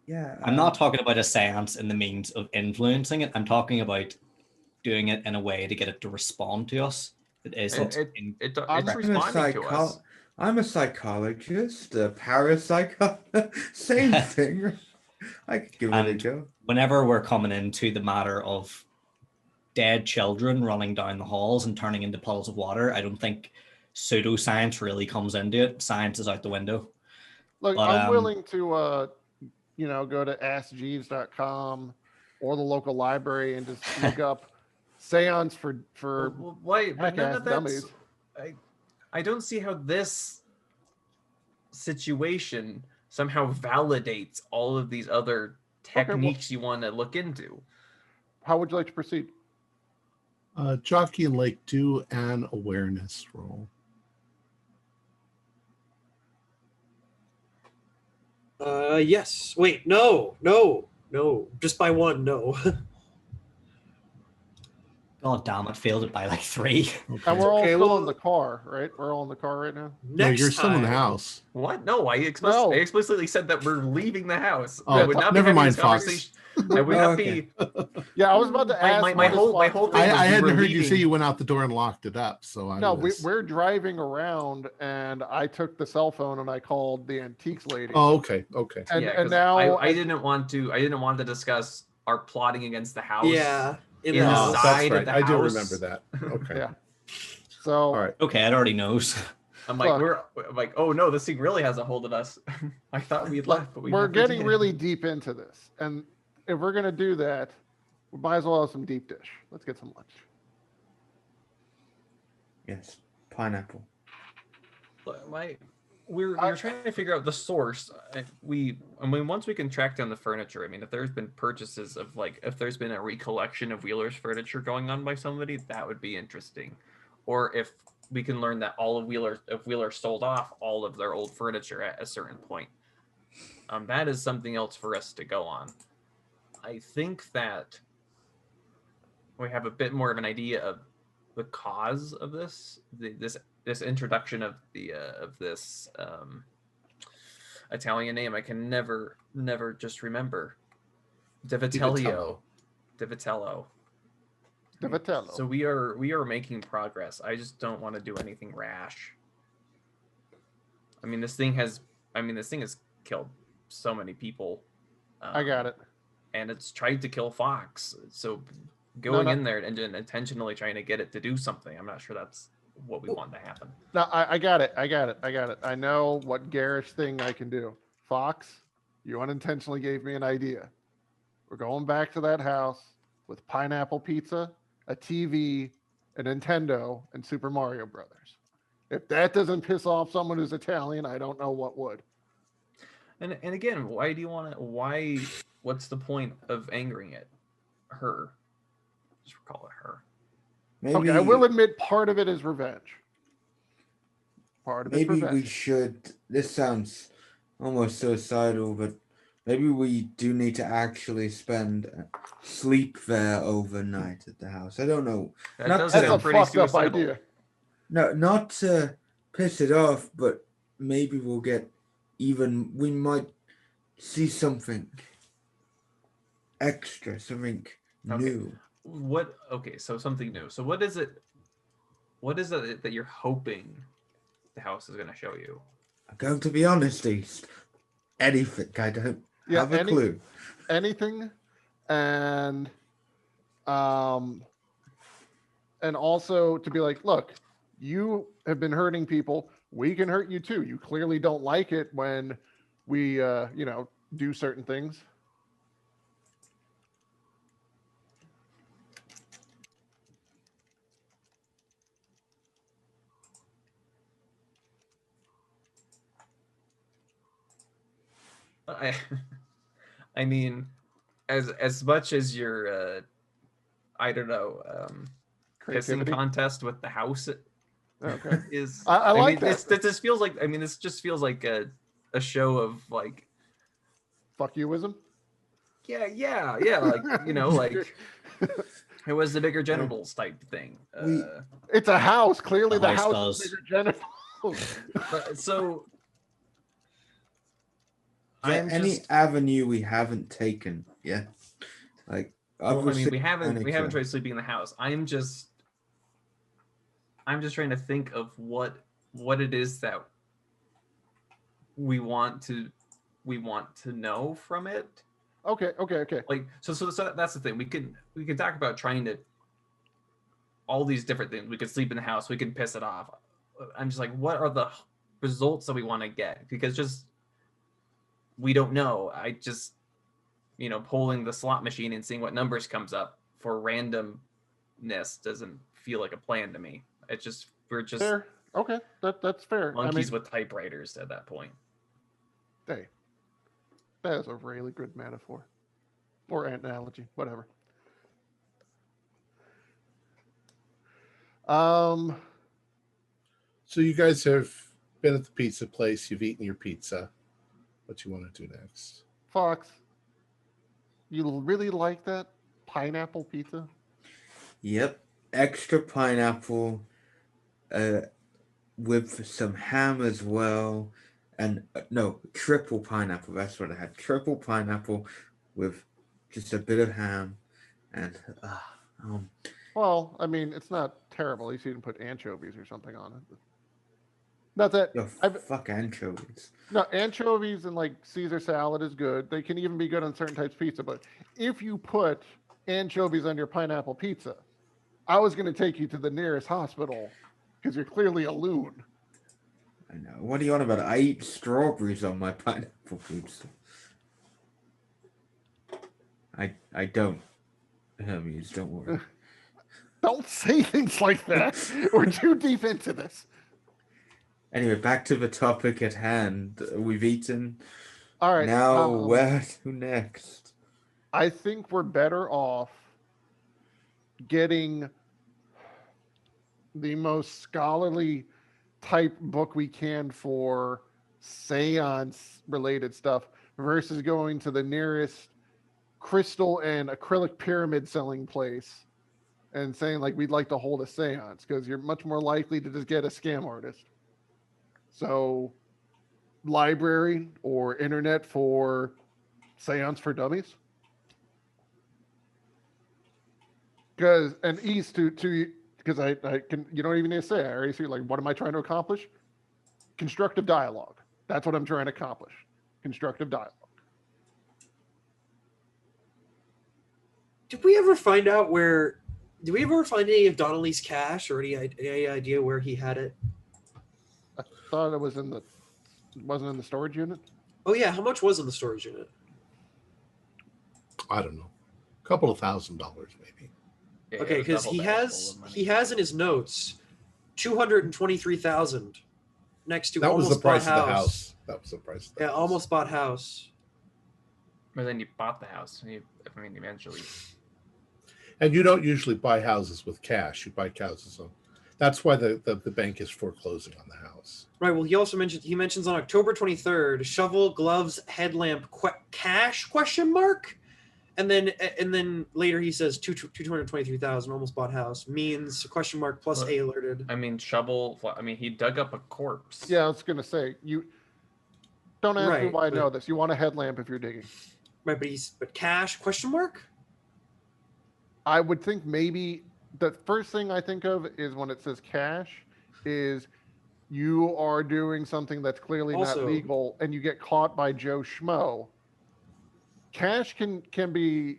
Yeah. I'm not talking about a seance in the means of influencing it. I'm talking about doing it in a way to get it to respond to us. It's responding to us. I'm a psychologist, a parapsychologist, same thing. I could give it a go. Whenever we're coming into the matter of dead children running down the halls and turning into puddles of water, I don't think pseudoscience really comes into it. Science is out the window. Look, I'm willing to, go to askjeeves.com or the local library and just look up seance for wait, but none of that's, dummies. I don't see how this situation somehow validates all of these other techniques you want to look into. How would you like to proceed? Jockey and Lake, do an awareness roll. Yes. Wait, no. Just by 1, no. God damn it, failed it by like 3. Okay. And we're all still in the car, right? We're all in the car right now? No, you're still in the house. What? No, I explicitly said that we're leaving the house. Oh, never mind, Fox. I would not be. Yeah, I was about to ask. My whole thing. I hadn't heard you say you went out the door and locked it up, so I. We're driving around, and I took the cell phone and I called the antiques lady. Oh, okay. And now I didn't want to discuss our plotting against the house. Yeah. That's right. I do remember that. Okay. Yeah. So. All right. Okay, it already knows. I'm like, oh no, this thing really has a hold of us. I thought we'd left, but we're getting really deep into this, and if we're gonna do that, we might as well have some deep dish. Let's get some lunch. Yes, pineapple. We're trying to figure out the source. Once we can track down the furniture, if there's been purchases of if there's been a recollection of Wheeler's furniture going on by somebody, that would be interesting. Or if we can learn that all of Wheeler sold off all of their old furniture at a certain point. That is something else for us to go on. I think that we have a bit more of an idea of the cause of this introduction of this Italian name. I can never just remember. Divitello. So we are making progress. I just don't want to do anything rash. This thing has killed so many people. I got it. And it's tried to kill Fox. So going in there and intentionally trying to get it to do something, I'm not sure that's what we want to happen. No, I got it. I know what garish thing I can do. Fox, you unintentionally gave me an idea. We're going back to that house with pineapple pizza, a TV, a Nintendo, and Super Mario Brothers. If that doesn't piss off someone who's Italian, I don't know what would. And again, why do you want to? What's the point of angering her? Just call it her. Maybe, okay, I will admit part of it is revenge. Maybe we should. This sounds almost suicidal, but maybe we do need to actually sleep there overnight at the house. I don't know. That's a fucked up idea. No, not to piss it off, but maybe we'll get even. We might see something extra, something new. So something new. So what is it that you're hoping the house is going to show you? I'm going to be honest, East. Anything. I don't have a clue. Anything, and also to be like, look, you have been hurting people. We can hurt you too. You clearly don't like it when we, do certain things. As much as your pissing contest with the house okay is I like that. This just feels like a show of like, Fuck youism. yeah, like like it was the bigger genitals type thing. It's a house. Clearly, the house house does. is bigger genitals. But so Is there I'm any just, avenue we haven't taken yet? Like, well, I mean, obviously we haven't furniture. tried sleeping in the house. I'm just trying to think of what it is that we want to know from it. Okay. Like so that's the thing. We can talk about trying to all these different things. We could sleep in the house, we can piss it off. I'm just like, what are the results that we want to get? Because just we don't know. I just pulling the slot machine and seeing what numbers comes up for randomness doesn't feel like a plan to me. It's just we're just Fair. Okay, that's fair. monkeys with typewriters at that point. Hey, that is a really good metaphor or analogy, whatever. So you guys have been at the pizza place. You've eaten your pizza. What you want to do next? Fox, you really like that pineapple pizza? Yep, extra pineapple, with some ham as well, and no, triple pineapple. That's what I had. Triple pineapple with just a bit of ham, and Well, I mean, it's not terrible. At least you didn't put anchovies or something on it. Not that fuck anchovies. no, anchovies and like Caesar salad is good. They can even be good on certain types of pizza. But if you put anchovies on your pineapple pizza, I was going to take you to the nearest hospital because you're clearly a loon. I know. What are you on about? I eat strawberries on my pineapple pizza. I don't. Hermes, don't worry. Don't say things like that. We're too deep into this. Anyway, back to the topic at hand. We've eaten. All right. Now, where to next? I think we're better off getting the most scholarly type book we can for seance related stuff versus going to the nearest crystal and acrylic pyramid selling place and saying like we'd like to hold a seance, because you're much more likely to just get a scam artist. So library or internet for seance for dummies. Because and east to because I can, you don't even need to say it. I already see like, what am I trying to accomplish? Constructive dialogue. That's what I'm trying to accomplish. Constructive dialogue. Did we ever find out where? Did we ever find any of Donnelly's cash or any idea where he had it? I thought it was wasn't in the storage unit. Oh yeah, how much was in the storage unit? I don't know. A couple of $1,000 maybe. Yeah, Okay, because he has in his notes 223,000 next to That was almost the price bought of the house. That was the price of the Yeah, house. almost bought house. But then you bought the house. Eventually. And you don't usually buy houses with cash. You buy houses on. That's why the bank is foreclosing on the house. Right. Well, he mentions on October 23rd, shovel, gloves, headlamp, cash ? And then later he says 223,000 almost bought house means ? Plus A alerted. I mean, shovel. I mean, he dug up a corpse. Yeah, I was gonna say, you don't ask me Right, why I know this. You want a headlamp if you're digging. Right, but cash ? I would think maybe the first thing I think of is when it says cash is you are doing something that's clearly Also- not legal and you get caught by Joe Schmo. Cash can be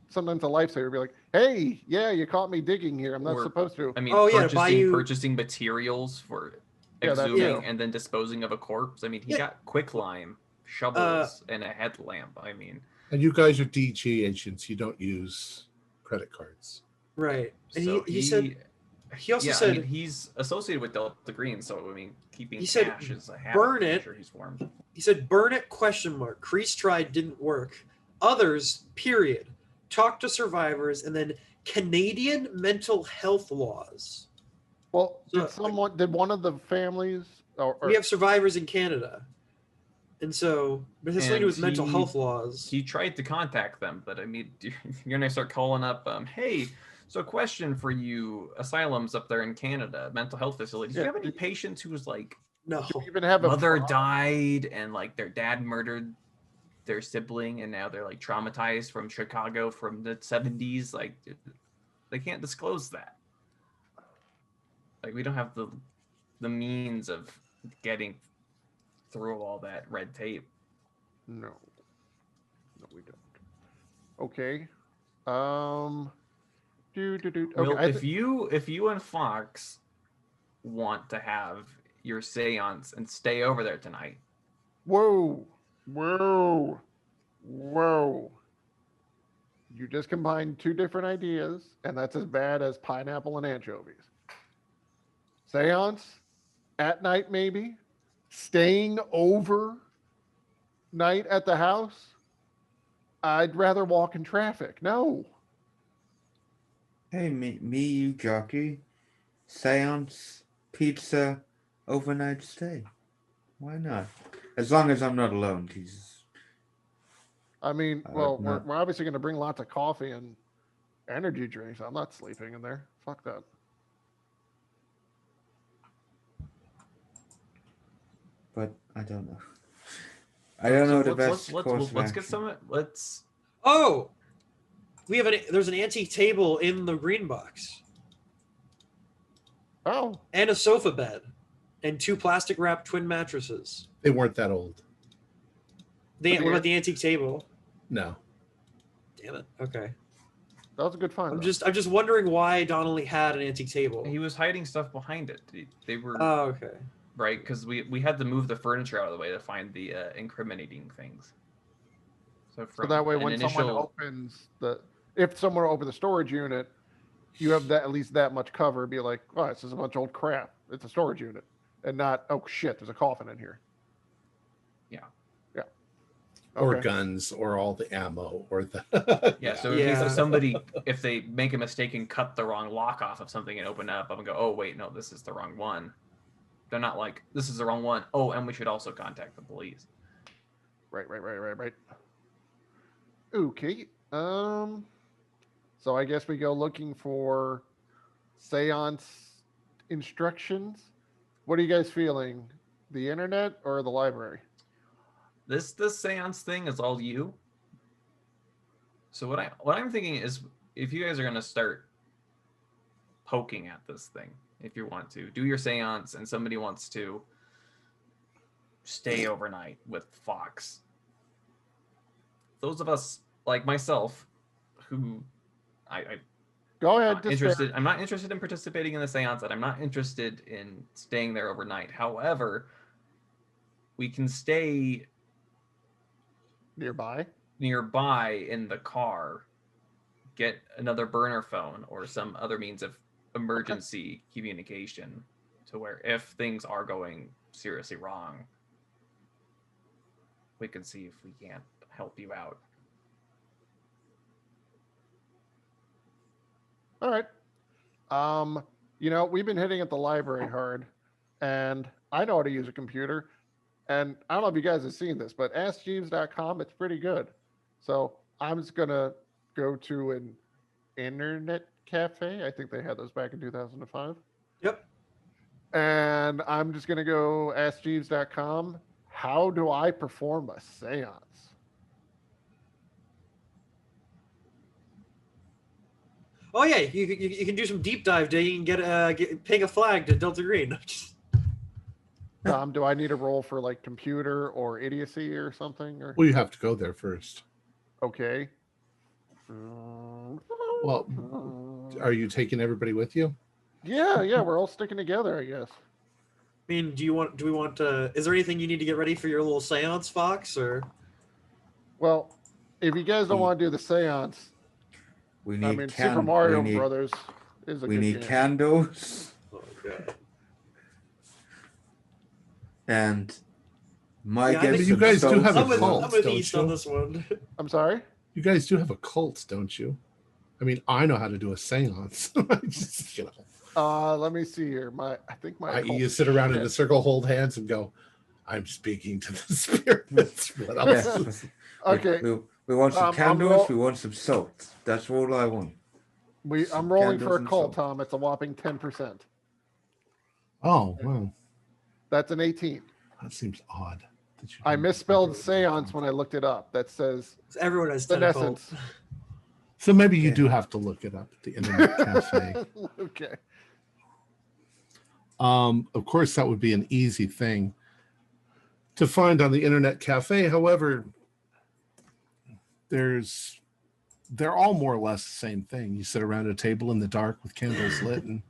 sometimes a lifesaver. Be like, hey, yeah, you caught me digging here. I'm not supposed to. I mean, Oh, yeah, to buy purchasing materials for Yeah, that's exhuming true. and then disposing of a corpse. I mean, he Yeah. got quicklime, shovels, and a headlamp. I mean, And you guys are DG agents. You don't use credit cards. Right. And so he also yeah, said I mean, he's associated with Delta Green, so I mean, keeping He said, cash is a habit. burn I'm it. sure he's formed. He said, burn it ? Crease tried, didn't work. Others, period. Talk to survivors, and then Canadian mental health laws. Well, So, did one of the families or We have survivors in Canada. And so, but this lady And with mental he- health laws. He tried to contact them, but I mean, you're gonna start calling up. Hey, so question for you: asylums up there in Canada, mental health facilities. Do you Yeah, have any patients who's like No. Do we even have a mother pro- died and like their dad murdered their sibling, and now they're like traumatized from Chicago from the 70s? Like, they can't disclose that. Like, we don't have the means of getting through all that red tape. No. No, we don't. Okay. Okay. Well, if you and Fox want to have your seance and stay over there tonight, Whoa. You just combined two different ideas, and that's as bad as pineapple and anchovies. Seance at night, maybe. Staying over night at the house. I'd rather walk in traffic. No. Hey, me, you jockey. Seance, pizza, overnight stay. Why not? As long as I'm not alone, Jesus. I mean, I well, would we're not. obviously going to bring lots of coffee and energy drinks. I'm not sleeping in there. Fuck that. But I don't know. I don't know the best course of let's get action. some. Let's. Oh, we have there's an antique table in the green box Oh, and a sofa bed and 2 plastic wrapped twin mattresses. They weren't that old. What about the antique table? No. Damn it. Okay. that was a good find. I'm though. just wondering why Donnelly had an antique table. He was hiding stuff behind it. They were Oh, okay. right because we had to move the furniture out of the way to find the incriminating things. So So that way, when someone opens if someone opened the storage unit, you have that at least that much cover. Be like, oh, this is a bunch of old crap. It's a storage unit, and not, oh shit, there's a coffin in here. Yeah. Or Okay. guns, or all the ammo, or the Yeah, so Yeah. in case if they make a mistake and cut the wrong lock off of something and open up, I'm gonna go, oh wait, no, this is the wrong one. They're not like, this is the wrong one. Oh, and we should also contact the police. Right. Okay. So I guess we go looking for seance instructions. What are you guys feeling? The internet or the library? This seance thing is all you. So what I'm thinking is, if you guys are gonna start poking at this thing, if you want to do your seance and somebody wants to stay overnight with Fox, those of us like myself who I Go ahead. not interested. I'm not interested in participating in the seance, and I'm not interested in staying there overnight. However, we can stay Nearby. nearby in the car, get another burner phone or some other means of emergency communication, to where if things are going seriously wrong, we can see if we can't help you out. All right. We've been hitting at the library hard, and I know how to use a computer. And I don't know if you guys have seen this, but AskJeeves.com, it's pretty good. So I'm just gonna go to an internet cafe. I think they had those back in 2005. Yep. And I'm just gonna go AskJeeves.com. How do I perform a seance? Oh yeah, you can do some deep dive digging and ping a flag to Delta Green. Do I need a roll for like computer or idiocy or something? Or Well, you have to go there first. okay. Well, are you taking everybody with you? Yeah, we're all sticking together, I guess. I mean, do we want is there anything you need to get ready for your little seance, Fox, or? Well, if you guys don't want to do the seance, We need Super Mario we need, Brothers is a we good need game. candles Oh god. and my Yeah, I guess. think you of guys do soap have a I'm with, cult, I'm with don't East you? on this one. I'm sorry? You guys do have a cult, don't you? I mean, I know how to do a seance. Just, Let me see here. I think my you cult sit around in a shit. circle, hold hands, and go, I'm speaking to the spirits. What else? Yes. Okay. We want some I'm candles. We want some salt. That's all I want. I'm rolling for Candles a and call, salt. Tom. It's a whopping 10%. Oh, well, That's an 18. that seems odd. that you I didn't- misspelled seance when I looked it up. That says Everyone has tentacles. senescence. So maybe you Okay. do have to look it up at the internet cafe. Okay. Of course, that would be an easy thing to find on the internet cafe. However, they're all more or less the same thing. You sit around a table in the dark with candles lit, and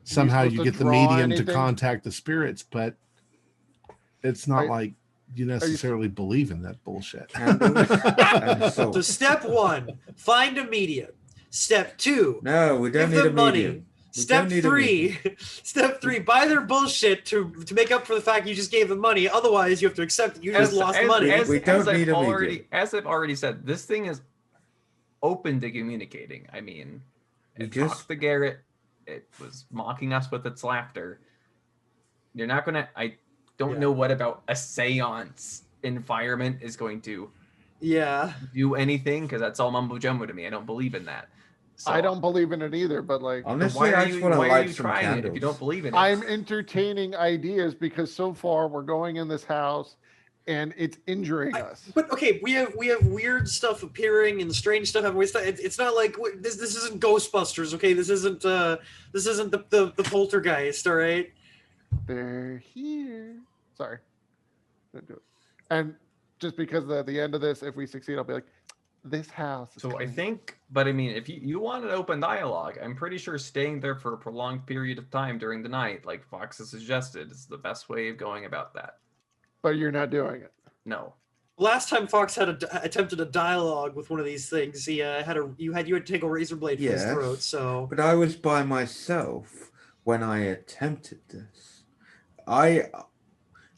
somehow supposed you to get the draw medium to anything? contact the spirits, but it's not Are- like you necessarily believe in that bullshit. Candles and So salt. step 1, find a medium. Step 2, No, we don't give need a them money. medium. We Step don't need a 3, step 3, buy their bullshit to make up for the fact you just gave them money. Otherwise, you have to accept that you just lost money. We don't need a As I've already said, this thing is open to communicating. I mean, We it just- talked to Garrett. It was mocking us with its laughter. You're not gonna. I don't Yeah. know what about a seance environment is going to Yeah. do anything, because that's all mumbo jumbo to me. I don't believe in that. So, I don't believe in it either, but like then Honestly, why I are just you, want to why are light you some trying candles. it if you don't believe in it? I'm entertaining ideas because so far we're going in this house and it's injuring us. But okay, we have weird stuff appearing and strange stuff happening. It's not like this isn't Ghostbusters, okay? This isn't the poltergeist, all right? They're here. Sorry. Didn't do it. And just because at the end of this, if we succeed, I'll be like, this house. Is So I clean. think, but I mean, if you want an open dialogue, I'm pretty sure staying there for a prolonged period of time during the night, like Fox has suggested, is the best way of going about that. But you're not doing it. No. Last time Fox attempted a dialogue with one of these things, he you had to take a razor blade from his Yes. throat. So But I was by myself when I attempted this. I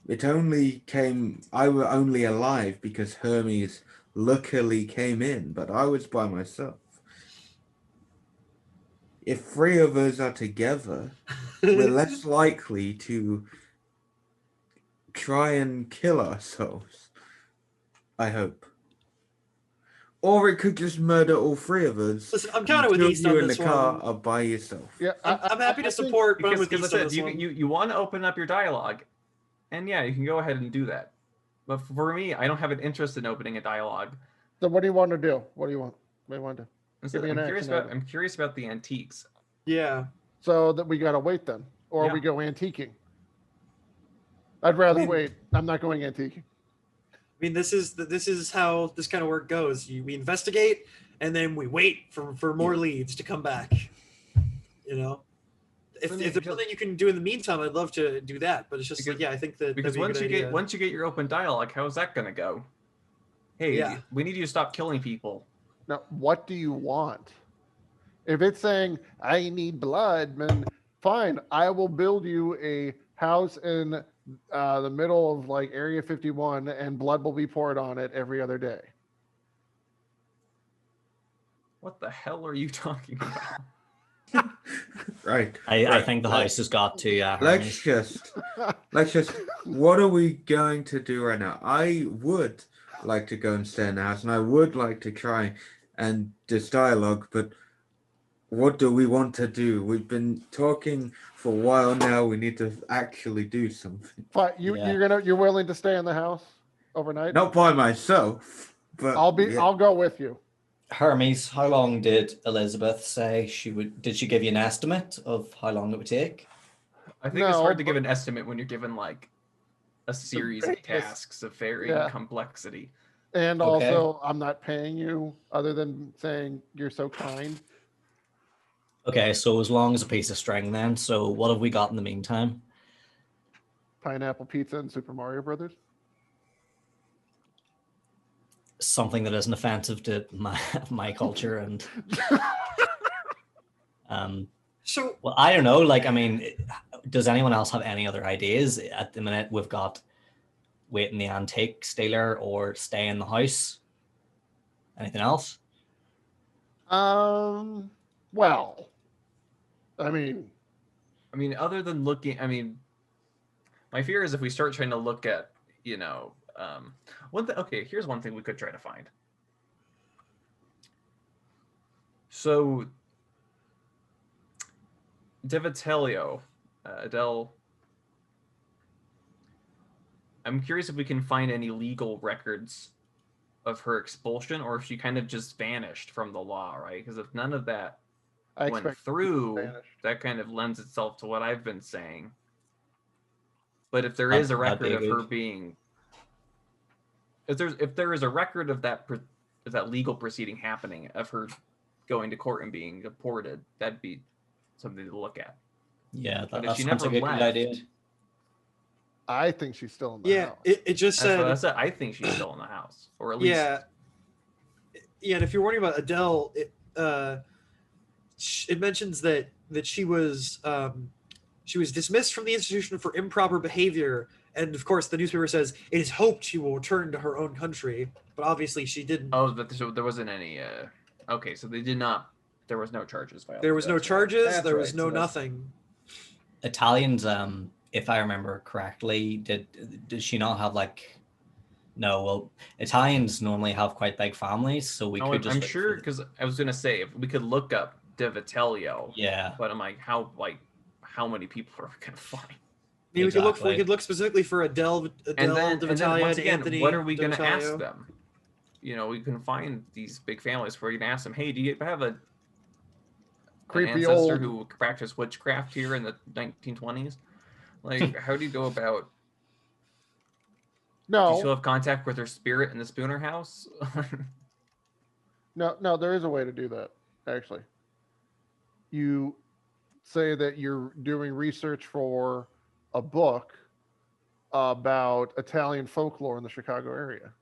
were only alive because Hermes luckily came in, but I was by myself. If 3 of us are together, we're less likely to try and kill ourselves. I hope. Or it could just murder all 3 of us. Listen, I'm kind of with Two East you on in the this car one. are by yourself. Yeah, I'm happy to I think- support, but I'm Because with East on this you, one. you want to open up your dialogue, and yeah, you can go ahead and do that. But for me, I don't have an interest in opening a dialogue. So what do you want to do? What do you want? What do you want to do? Instead, me an action item. I'm curious about the antiques. Yeah. So that we gotta wait then, or Yeah. we go antiquing. I'd rather I mean- wait. I'm not going antiquing. I mean, this is how this kind of work goes. We investigate, and then we wait for more leads to come back. You know, if there's something you can do in the meantime, I'd love to do that. But it's just Because- like, yeah, I think that Because that'd be a good idea. once you get your open dialogue, how's that gonna go? Hey, Yeah. we need you to stop killing people. Now, what do you want? If it's saying I need blood, then fine. I will build you a house in the middle of like Area 51, and blood will be poured on it every other day. What the hell are you talking about? Right. I think the house has got to. Let's just what are we going to do right now? I would like to go and stay in the house, and I would like to try and this dialogue, but what do we want to do? We've been talking for a while now. We need to actually do something. Fine. Yeah. You're willing to stay in the house overnight? Not by myself, but yeah. I'll go with you. Hermes, how long did Elizabeth say she would? Did she give you an estimate of how long it would take? I think it's hard to No, give an estimate when you're given like a series of vagueness. tasks of varying Yeah. complexity. And Okay. also, I'm not paying you other than saying you're so kind. Okay, so as long as a piece of string, then. So what have we got in the meantime? Pineapple pizza and Super Mario Brothers. Something that isn't offensive to my culture and. So Well, I don't know. Like, I mean, does anyone else have any other ideas? At the minute, we've got wait in the antique dealer or stay in the house. Anything else? Well, I mean, Other than looking, my fear is if we start trying to look at you know, okay, here's one thing we could try to find. So Devitelio, Adele, I'm curious if we can find any legal records of her expulsion, or if she kind of just vanished from the law, right? Because if none of that I went expect through, vanished. that kind of lends itself to what I've been saying. But if there That'd- is a that'd be record of her good. being, if there is a record of that legal proceeding happening, of her going to court and being deported, that'd be something to look at. Yeah, But that if she sounds never like a good left, idea. I think she's still in the Yeah, house. it just that's what I said. said. I think she's still in the house, or at least Yeah, and if you're wondering about Adele, it mentions that she was dismissed from the institution for improper behavior, and of course the newspaper says it is hoped she will return to her own country, but obviously she didn't. Oh, but so there wasn't any. Okay, so they did not. There was no charges filed. There was no That's right. charges. That's There was right, no so that's- nothing. Italians, if I remember correctly, did she not have like? No, well, Italians normally have quite big families, so we Oh, could just I'm look sure, for- because I was gonna say if we could look up Devitelio, Yeah, but I'm like, how many people are we gonna find? I mean, Exactly. we could look specifically for Adele And then Devitalia, once again, Anthony, what are we gonna ask Devitalia. them? You know, we can find these big families where you can ask them, hey, do you have an Creepy ancestor old. who practiced witchcraft here in the 1920s? Like, how do you go about? Do you No, still have contact with her spirit in the Spooner house? no, there is a way to do that, actually. You say that you're doing research for a book about Italian folklore in the Chicago area.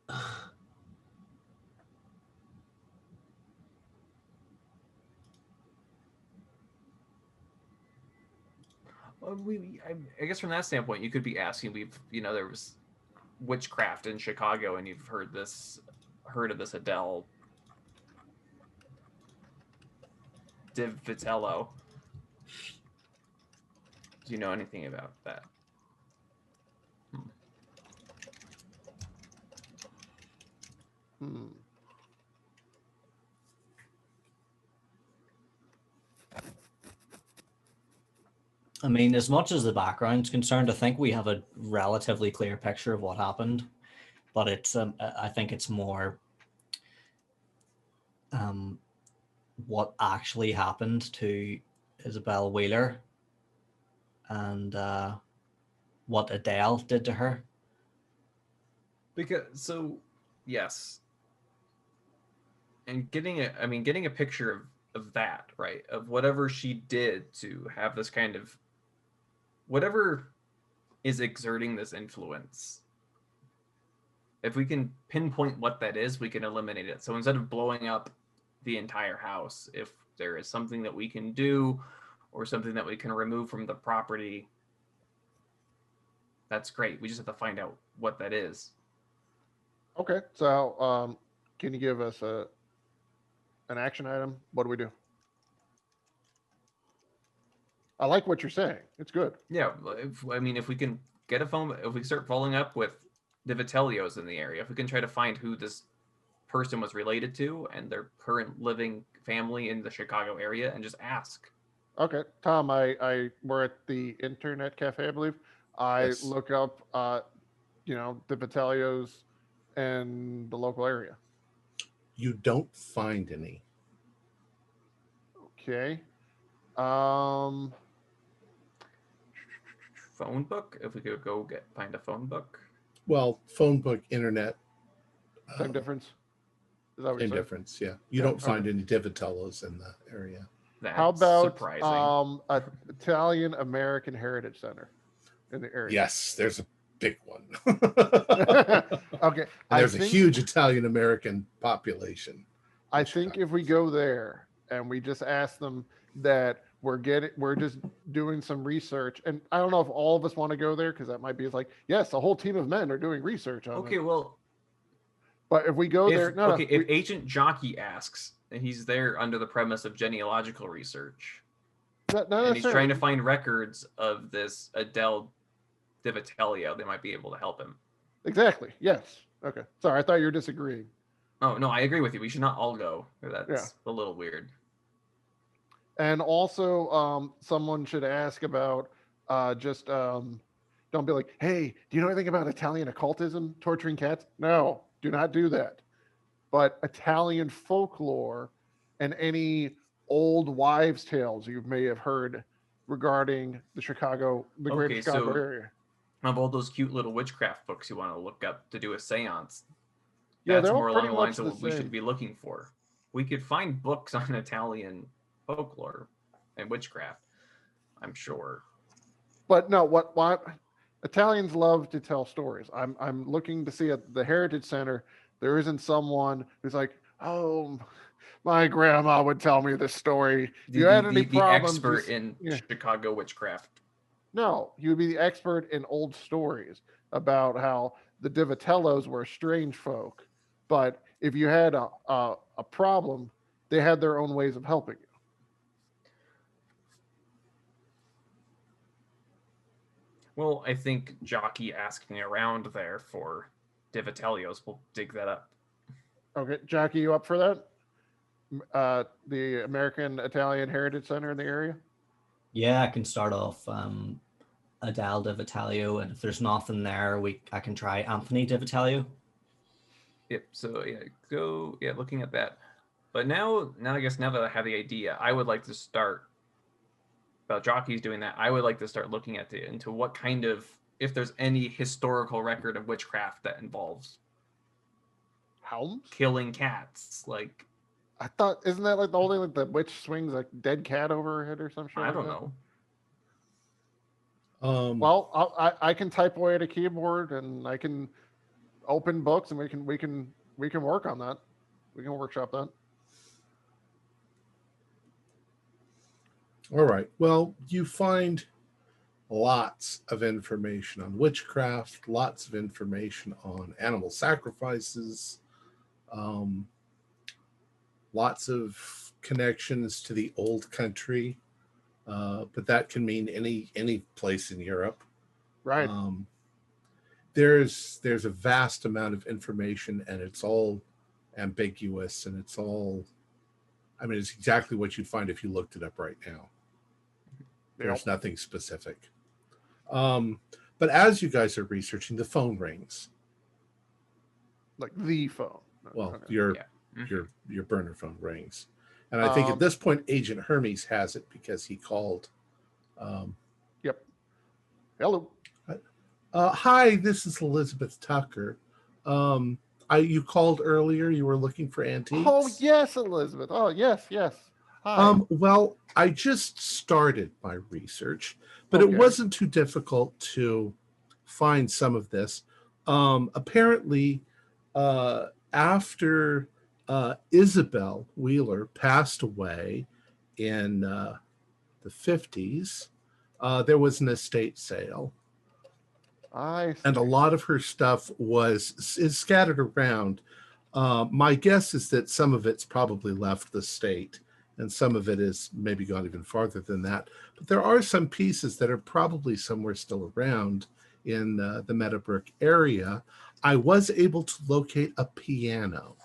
Well, I guess from that standpoint, you could be asking. There was witchcraft in Chicago, and you've heard of this Adele Div Vitello. Do you know anything about that? Hmm. I mean, as much as the background's concerned, I think we have a relatively clear picture of what happened, but it's I think it's more what actually happened to Isabel Wheeler and what Adele did to her. Yes, and getting a picture of that, right, of whatever she did to have this kind of whatever is exerting this influence. If we can pinpoint what that is, we can eliminate it. So instead of blowing up the entire house, if there is something that we can do or something that we can remove from the property, that's great. We just have to find out what that is. Okay, so can you give us an action item? What do we do? I like what you're saying. It's good. Yeah, if we can get if we start following up with the Vitelios in the area, if we can try to find who this person was related to and their current living family in the Chicago area, and just ask. Okay, Tom, we're at the internet cafe, I believe. I Yes. look up, the Vitalios in the local area. You don't find any. Okay. Phone book, if we could go find a phone book. Well, phone book, internet. Same difference. Is that what Same you're saying? difference, yeah. You Yeah, don't find okay. any Divitellos in the area. That's How about surprising. a Italian American Heritage Center in the area? Yes, there's a big one. Okay. And there's a huge Italian American population. I think if we go there and we just ask them that we're just doing some research, and I don't know if all of us want to go there, because that might be like, yes, a whole team of men are doing research on Okay, it. well, But if we go there, if Agent Jockey asks, and he's there under the premise of genealogical research, not and he's trying to necessarily. find records of this Adele Divitelio, they might be able to help him. Exactly. Yes. Okay. Sorry, I thought you were disagreeing. Oh no, I agree with you. We should not all go. That's a little weird. And also, someone should ask about don't be like, hey, do you know anything about Italian occultism, torturing cats? No, do not do that. But Italian folklore and any old wives' tales you may have heard regarding the greater Okay, Chicago so area. of all those cute little witchcraft books you want to look up to do a seance, Yeah, that's they're all more along pretty the much lines of the what we should same. be looking for. We could find books on Italian folklore and witchcraft, I'm sure. But no, what Italians love to tell stories. I'm looking to see at the Heritage Center. There isn't someone who's like, oh, my grandma would tell me this story. If you had any The problems, expert just, in yeah. Chicago witchcraft. No, he would be the expert in old stories about how the Divitellos were strange folk. But if you had a problem, they had their own ways of helping you. Well, I think Jockey asking around there for Divitellios will dig that up. Okay, Jackie, you up for that? The American Italian Heritage Center in the area? Yeah, I can start off Adele Di Vitale, and if there's nothing there, I can try Anthony Di Vitale. Yep. So looking at that. But now I guess now that I have the idea, I would like to start. About Jockey's doing that, I would like to start looking into what kind of, if there's any historical record of witchcraft that involves Helms? killing cats. Like, I thought, isn't that like the only like the witch swings a dead cat over her head or some shit? I like don't that? know. Well, I can type away at a keyboard and I can open books and we can work on that. We can workshop that. All right. Well, you find lots of information on witchcraft, lots of information on animal sacrifices, lots of connections to the old country, but that can mean any place in Europe. Right. There's a vast amount of information, and it's all ambiguous, and it's exactly what you'd find if you looked it up right now. There's nothing specific. But as you guys are researching, the phone rings. Like the phone. Well, Okay. your burner phone rings. And I think at this point, Agent Hermes has it because he called. Yep. Hello. Hi, this is Elizabeth Tucker. You called earlier. You were looking for antiques. Oh, yes, Elizabeth. Oh, yes. Hi. Well, I just started my research, but it wasn't too difficult to find some of this. Apparently, after Isabel Wheeler passed away in the 50s, there was an estate sale. I see. And a lot of her stuff is scattered around. My guess is that some of it's probably left the state, and some of it is maybe gone even farther than that. But there are some pieces that are probably somewhere still around in the Meadowbrook area. I was able to locate a piano.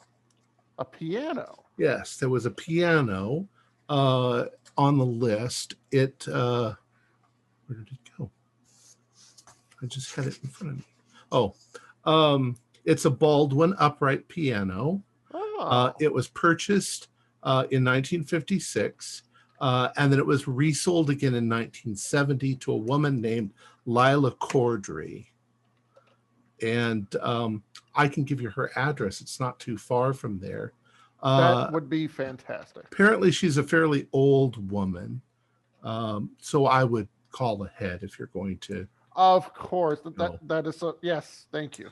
A piano? Yes, there was a piano on the list. Where did it go? I just had it in front of me. It's a Baldwin upright piano. It was purchased in 1956, and then it was resold again in 1970 to a woman named Lila Cordry. And I can give you her address. It's not too far from there. That would be fantastic. Apparently, she's a fairly old woman, so I would call ahead if you're going to. Of course. That is so. Yes, thank you.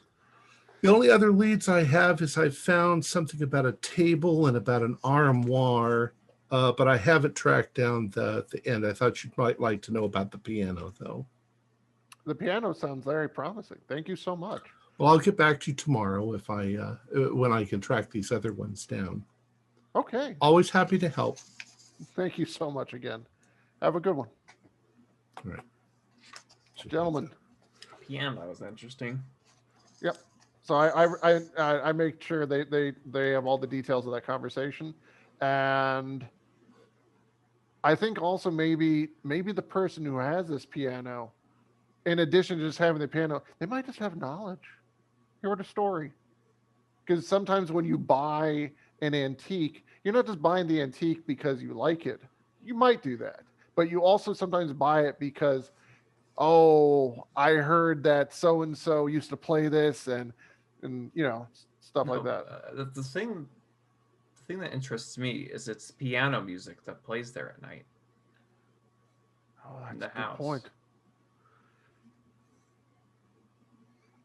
The only other leads I have is I found something about a table and about an armoire, but I haven't tracked down the end. I thought you might like to know about the piano, though. The piano sounds very promising. Thank you so much. Well, I'll get back to you tomorrow when I can track these other ones down. Okay. Always happy to help. Thank you so much again. Have a good one. All right. Gentlemen. Piano is interesting. Yep. So I make sure they have all the details of that conversation, and I think also maybe the person who has this piano, in addition to just having the piano, they might just have knowledge. Heard a story. Because sometimes when you buy an antique, you're not just buying the antique because you like it. You might do that, but you also sometimes buy it because, oh, I heard that so and so used to play this, and stuff like that. The thing that interests me is it's piano music that plays there at night. Oh, that's in the a good house. point.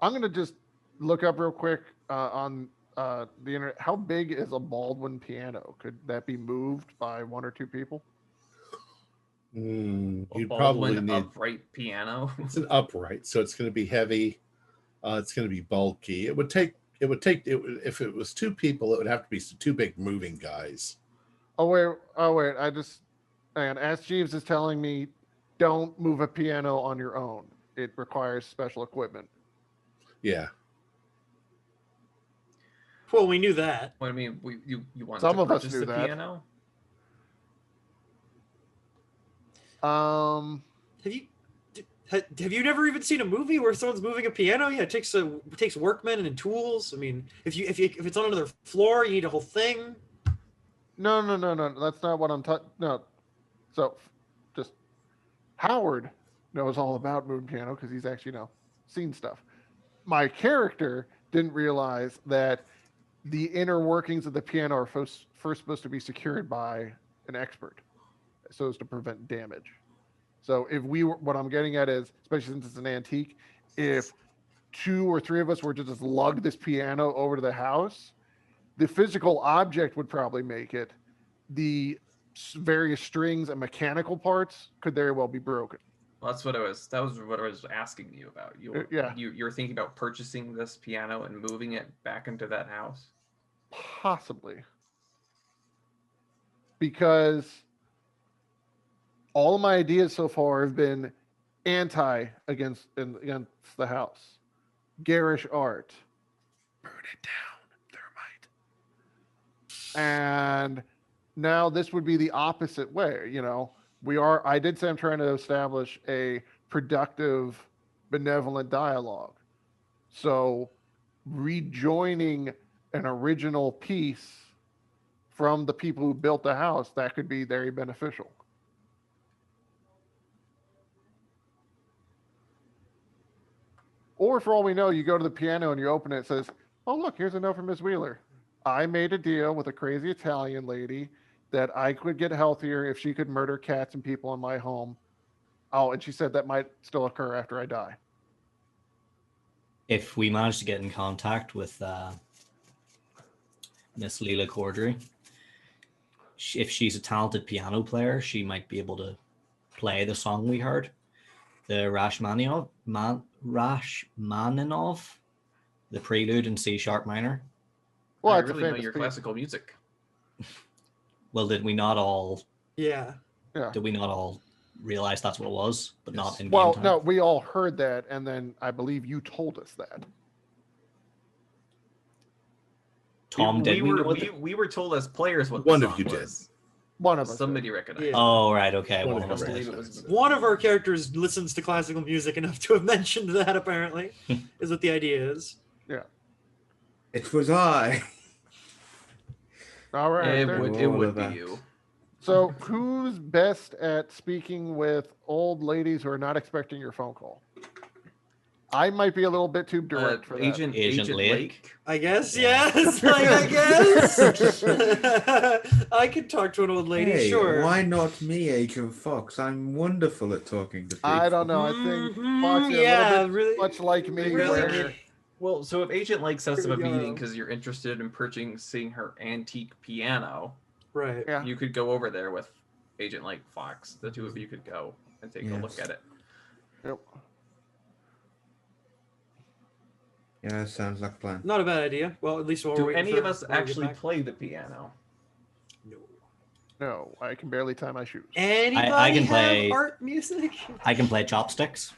I'm gonna just look up real quick on the internet. How big is a Baldwin piano? Could that be moved by one or two people? You'd A probably Baldwin need. upright piano. It's an upright, so it's going to be heavy. It's going to be bulky. It would take. If it was two people, it would have to be two big moving guys. Oh wait. And Ask Jeeves is telling me, don't move a piano on your own. It requires special equipment. Yeah. Well, we knew that. What I mean, you want Some to of us purchase knew the that. piano? Have you never even seen a movie where someone's moving a piano? Yeah, it takes workmen and tools. I mean, if it's on another floor, you need a whole thing. No. That's not what I'm talking. No. So, just Howard knows all about moving piano because he's actually seen stuff. My character didn't realize that the inner workings of the piano are first supposed to be secured by an expert, so as to prevent damage. So what I'm getting at is, especially since it's an antique, if 2 or 3 of us were to just lug this piano over to the house, the physical object would probably make it. The various strings and mechanical parts could very well be broken. Well, that was what I was asking you about. You're thinking about purchasing this piano and moving it back into that house? Possibly. Because all of my ideas so far have been against the house. Garish art. Burn it down, thermite. And now this would be the opposite way, I did say I'm trying to establish a productive, benevolent dialogue. So rejoining an original piece from the people who built the house, that could be very beneficial. Or for all we know, you go to the piano and you open it, it says, oh, look, here's a note from Miss Wheeler. I made a deal with a crazy Italian lady that I could get healthier if she could murder cats and people in my home. Oh, and she said that might still occur after I die. If we manage to get in contact with Miss Leela Cordry, if she's a talented piano player, she might be able to play the song we heard, the Rachmaninoff, the prelude in C sharp minor. Well, I it's really a know famous your piece. classical music. Well, did we not all? Yeah. Did we not all realize that's what it was, but not in game Well, time? no, we all heard that, and then I believe you told us that. Tom, did we know what we were told as players what One the of song you did. was. One of us. Somebody recognized. Yeah. Oh, right, okay. One One of of us us did. recognized. One of our characters listens to classical music enough to have mentioned that, apparently, is what the idea is. Yeah. It was I. All right. It there. would All be of that. you. So, who's best at speaking with old ladies who are not expecting your phone call? I might be a little bit too direct for that. Agent Lake. I guess, Yeah. yes. I guess. I could talk to an old lady, Hey, sure. why not me, Agent Fox? I'm wonderful at talking to people. I don't know. I think Mhm, Foxy, a yeah, little bit really- much like me, really where good. Well, so if Agent Lake sets up a Pretty meeting young. because you're interested in purchasing her antique piano, Right. yeah. you could go over there with Agent Lake Fox. The two of you could go and take a look Yes. at it. Yep. Yeah, that sounds like a plan. Not a bad idea. Well, at least while we're Do waiting any for- of us while we get actually back. play the piano? No. No, I can barely tie my shoes. Anybody I can have play- art music? I can play chopsticks.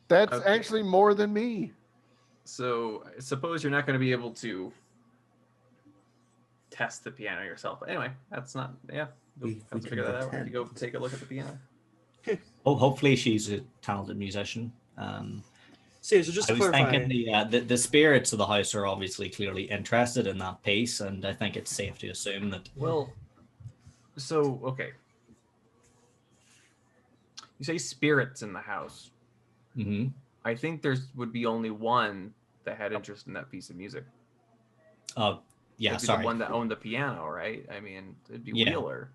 That's Okay. actually more than me. So I suppose you're not going to be able to test the piano yourself. But anyway, that's not. Yeah, you'll We have to can figure that out. pretend. You go take a look at the piano. Hopefully she's a talented musician. So just I to was clarify, thinking the spirits of the house are obviously clearly interested in that piece, and I think it's safe to assume that. Well, so okay. You say spirits in the house. Hmm. I think would be only one that had interest in that piece of music. Oh, yeah, It'd be sorry. the one that owned the piano, right? I mean, it'd be Yeah. Wheeler.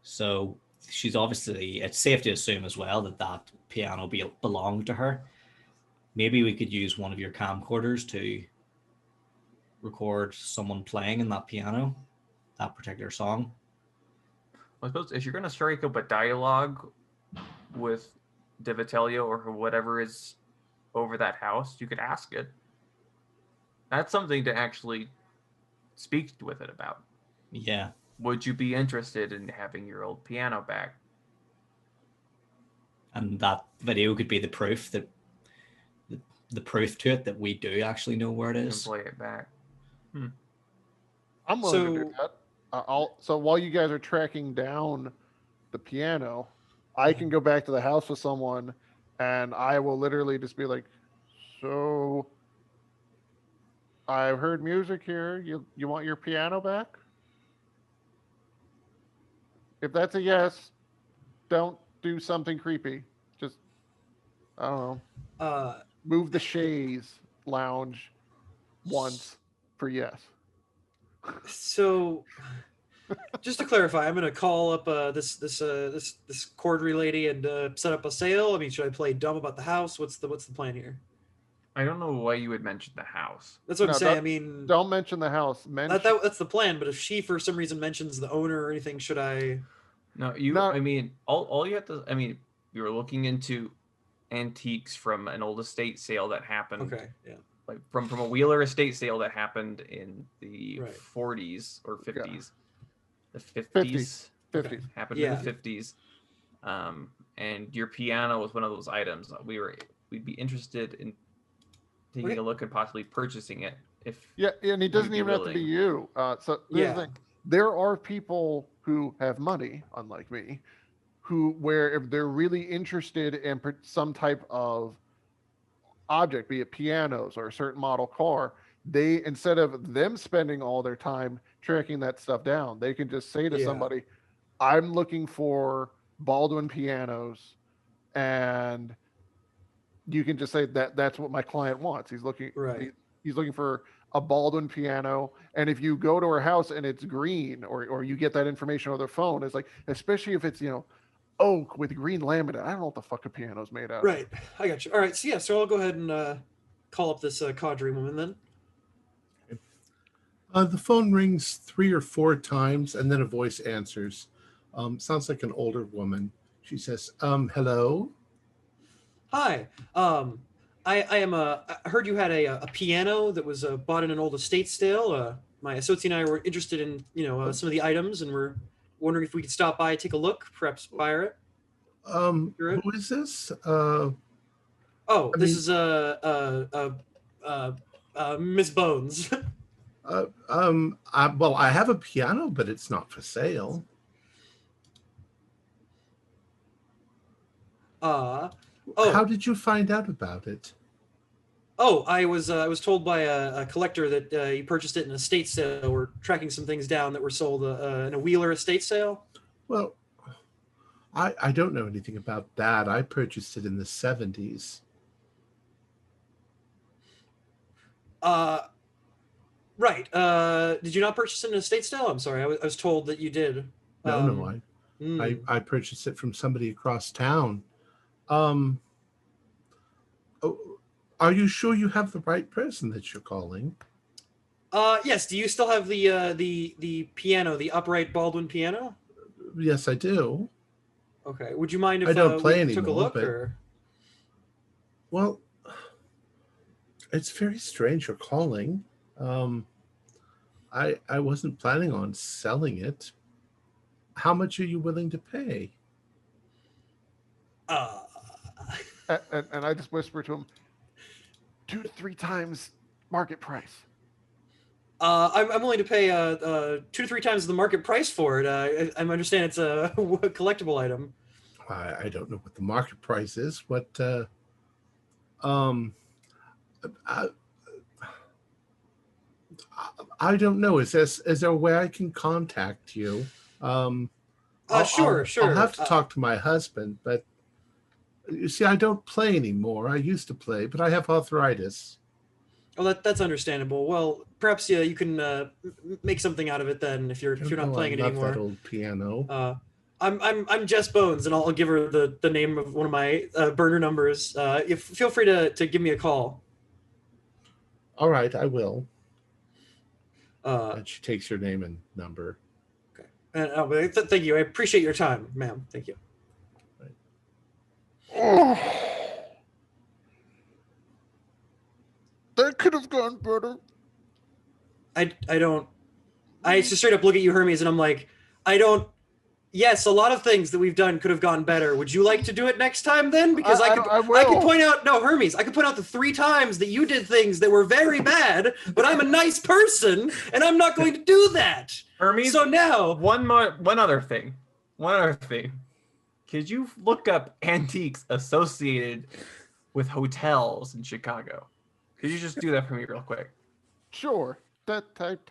So she's obviously, it's safe to assume as well that piano belonged to her. Maybe we could use one of your camcorders to record someone playing in that piano, that particular song. I suppose if you're going to strike up a dialogue with Divitelio or whatever is over that house, you could ask it. That's something to actually speak with it about. Yeah. Would you be interested in having your old piano back? And that video could be the proof that the proof to it that we do actually know where it And is. play it back. I'm willing to do that. So while you guys are tracking down the piano, I can go back to the house with someone, and I will literally just be like, "So, I've heard music here. You want your piano back? If that's a yes, don't do something creepy. Just, I don't know, move the chaise lounge once for yes." so just to clarify, I'm gonna call up this cordery lady and set up a sale. I mean, should I play dumb about the house? What's the plan here? I don't know why you would mention the house. That's what No, I'm saying. I mean, Don't mention the house. that's the plan. But if she for some reason mentions the owner or anything, should I? No, I mean, all you have to. I mean, you were looking into antiques from an old estate sale that happened. Okay, yeah. Like from a Wheeler estate sale that happened in the Right. 40s or 50s. The 50s. 50s. Happened in the 50s. And your piano was one of those items. We'd be interested in taking a look at possibly purchasing it if and he doesn't be even have to be willing. you. So here's the thing. There are people who have money, unlike me, where if they're really interested in some type of object, be it pianos or a certain model car, they, instead of them spending all their time tracking that stuff down, they can just say to somebody, "I'm looking for Baldwin pianos," and you can just say that's what my client wants. He's looking he's looking for a Baldwin piano, and if you go to her house and it's green, or you get that information over the phone, it's like, especially if it's oak with green laminate. I don't know what the fuck a piano's made out of. Right, I got you. All right, so I'll go ahead and call up this cadre woman then. The phone rings 3 or 4 times, and then a voice answers. Sounds like an older woman. She says, "Hello." Hi. I heard you had a piano that was bought in an old estate sale. My associate and I were interested in some of the items, and we're wondering if we could stop by, take a look, perhaps buy it. Who is this? This is Miss Bones. I have a piano, but it's not for sale. How did you find out about it? I was told by a collector that you purchased it in an estate sale. We're tracking some things down that were sold in a Wheeler estate sale. Well, I don't know anything about that. I purchased it in the 70s. Right. Did you not purchase it in an estate sale? I'm sorry. I was told that you did. No, I purchased it from somebody across town. Are you sure you have the right person that you're calling? Yes. Do you still have the piano, the upright Baldwin piano? Yes, I do. Okay. Would you mind if I don't play we took a anymore, look? but- Or? Well, it's very strange you're calling. I wasn't planning on selling it. How much are you willing to pay? And I just whisper to him, 2 to 3 times market price. I'm willing to pay 2 to 3 times the market price for it. I understand it's a collectible item. I don't know what the market price is. What I don't know. Is there a way I can contact you? Sure. I'll have to talk to my husband, but you see, I don't play anymore. I used to play, but I have arthritis. Oh, that's understandable. Well, perhaps you can make something out of it then if you're not playing it anymore. That old piano. I'm Jess Bones, and I'll give her the name of one of my burner numbers. Feel free to give me a call. All right, I will. And she takes your name and number. Okay. And thank you. I appreciate your time, ma'am. Thank you. Right. Oh, that could have gone better. I just straight up look at you, Hermes, and I'm like, yes, a lot of things that we've done could have gone better. Would you like to do it next time then? Because I could point out, no, Hermes, I could point out the 3 times that you did things that were very bad, but I'm a nice person and I'm not going to do that. Hermes, so now one other thing. Could you look up antiques associated with hotels in Chicago? Could you just do that for me real quick? Sure. Type.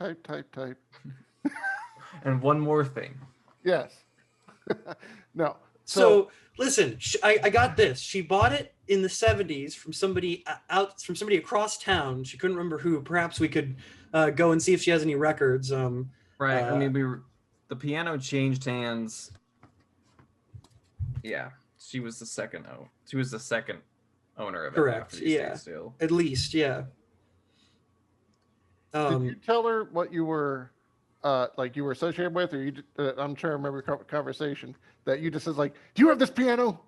And one more thing. Yes. No. So listen, I got this. She bought it in the 70s from somebody across town. She couldn't remember who. Perhaps we could go and see if she has any records. Right. I mean, the piano changed hands. Yeah, she was the second owner of it. Correct. Yeah. At least, yeah. Did you tell her what you were you were associated with, or you? I'm trying to remember conversation that you just says like, "Do you have this piano?"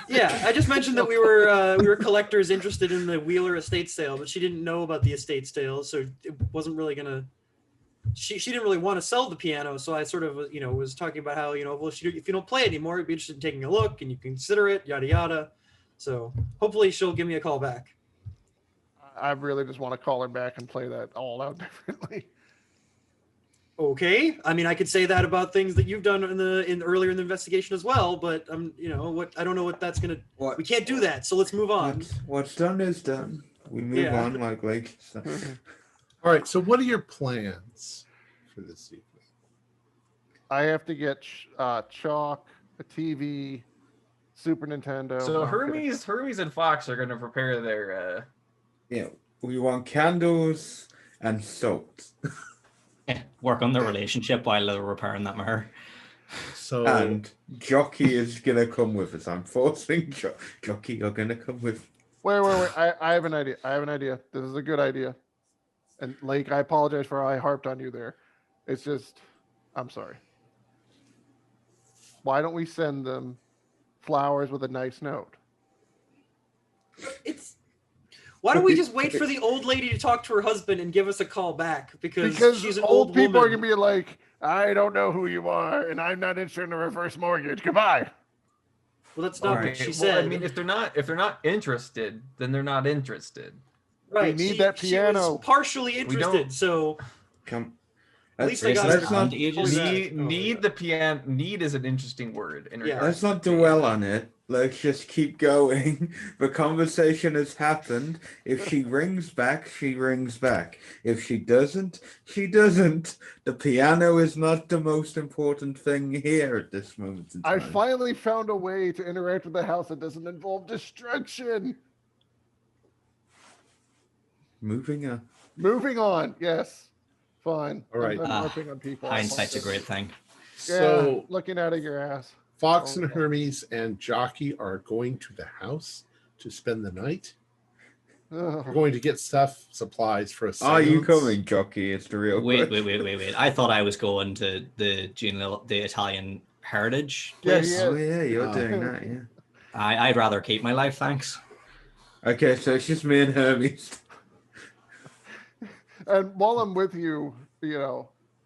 Yeah, I just mentioned that we were collectors interested in the Wheeler estate sale, but she didn't know about the estate sale, so it wasn't really gonna. She didn't really want to sell the piano, so I sort of was talking about how well if you don't play it anymore, you'd be interested in taking a look and you consider it, yada yada. So hopefully she'll give me a call back. I really just want to call her back and play that all out differently. Okay, I mean I could say that about things that you've done earlier in the investigation as well, but I don't know what that's gonna. We can't do that, so let's move on. What's done is done. We move on like. So. All right. So what are your plans for this evening? I have to get chalk, a TV, Super Nintendo. So Hermes and Fox are going to prepare their. We want candles and soap. Work on the relationship while they're repairing that mirror. So and Jockey is gonna come with us. I'm forcing Jockey. You're gonna come with. Wait. I have an idea. This is a good idea. And Lake, I apologize for how I harped on you there. It's just, I'm sorry. Why don't we send them flowers with a nice note? Why don't we just wait for the old lady to talk to her husband and give us a call back? Because she's an old people woman. are going to be like, I don't know who you are, and I'm not interested in a reverse mortgage. Goodbye. Well, that's not what she said. I mean, if they're not interested, then they're not interested. Right. We need that piano. She was partially interested, so come. At least I got need the piano. Need is an interesting word. Let's not dwell on it. Let's just keep going. The conversation has happened. If she rings back, she rings back. If she doesn't, she doesn't. The piano is not the most important thing here at this moment in time. I finally found a way to interact with the house that doesn't involve destruction. Moving on. Yes. Fine. All right. I'm working on people. Hindsight's a great thing. So looking out of your ass. Fox and Hermes and Jockey are going to the house to spend the night. We're going to get supplies for a seance. Are you coming, Jockey? It's the real question. Wait. I thought I was going to the Italian heritage place. Yeah, you're doing that, yeah. I'd rather keep my life, thanks. Okay, so it's just me and Hermes. And while I'm with you,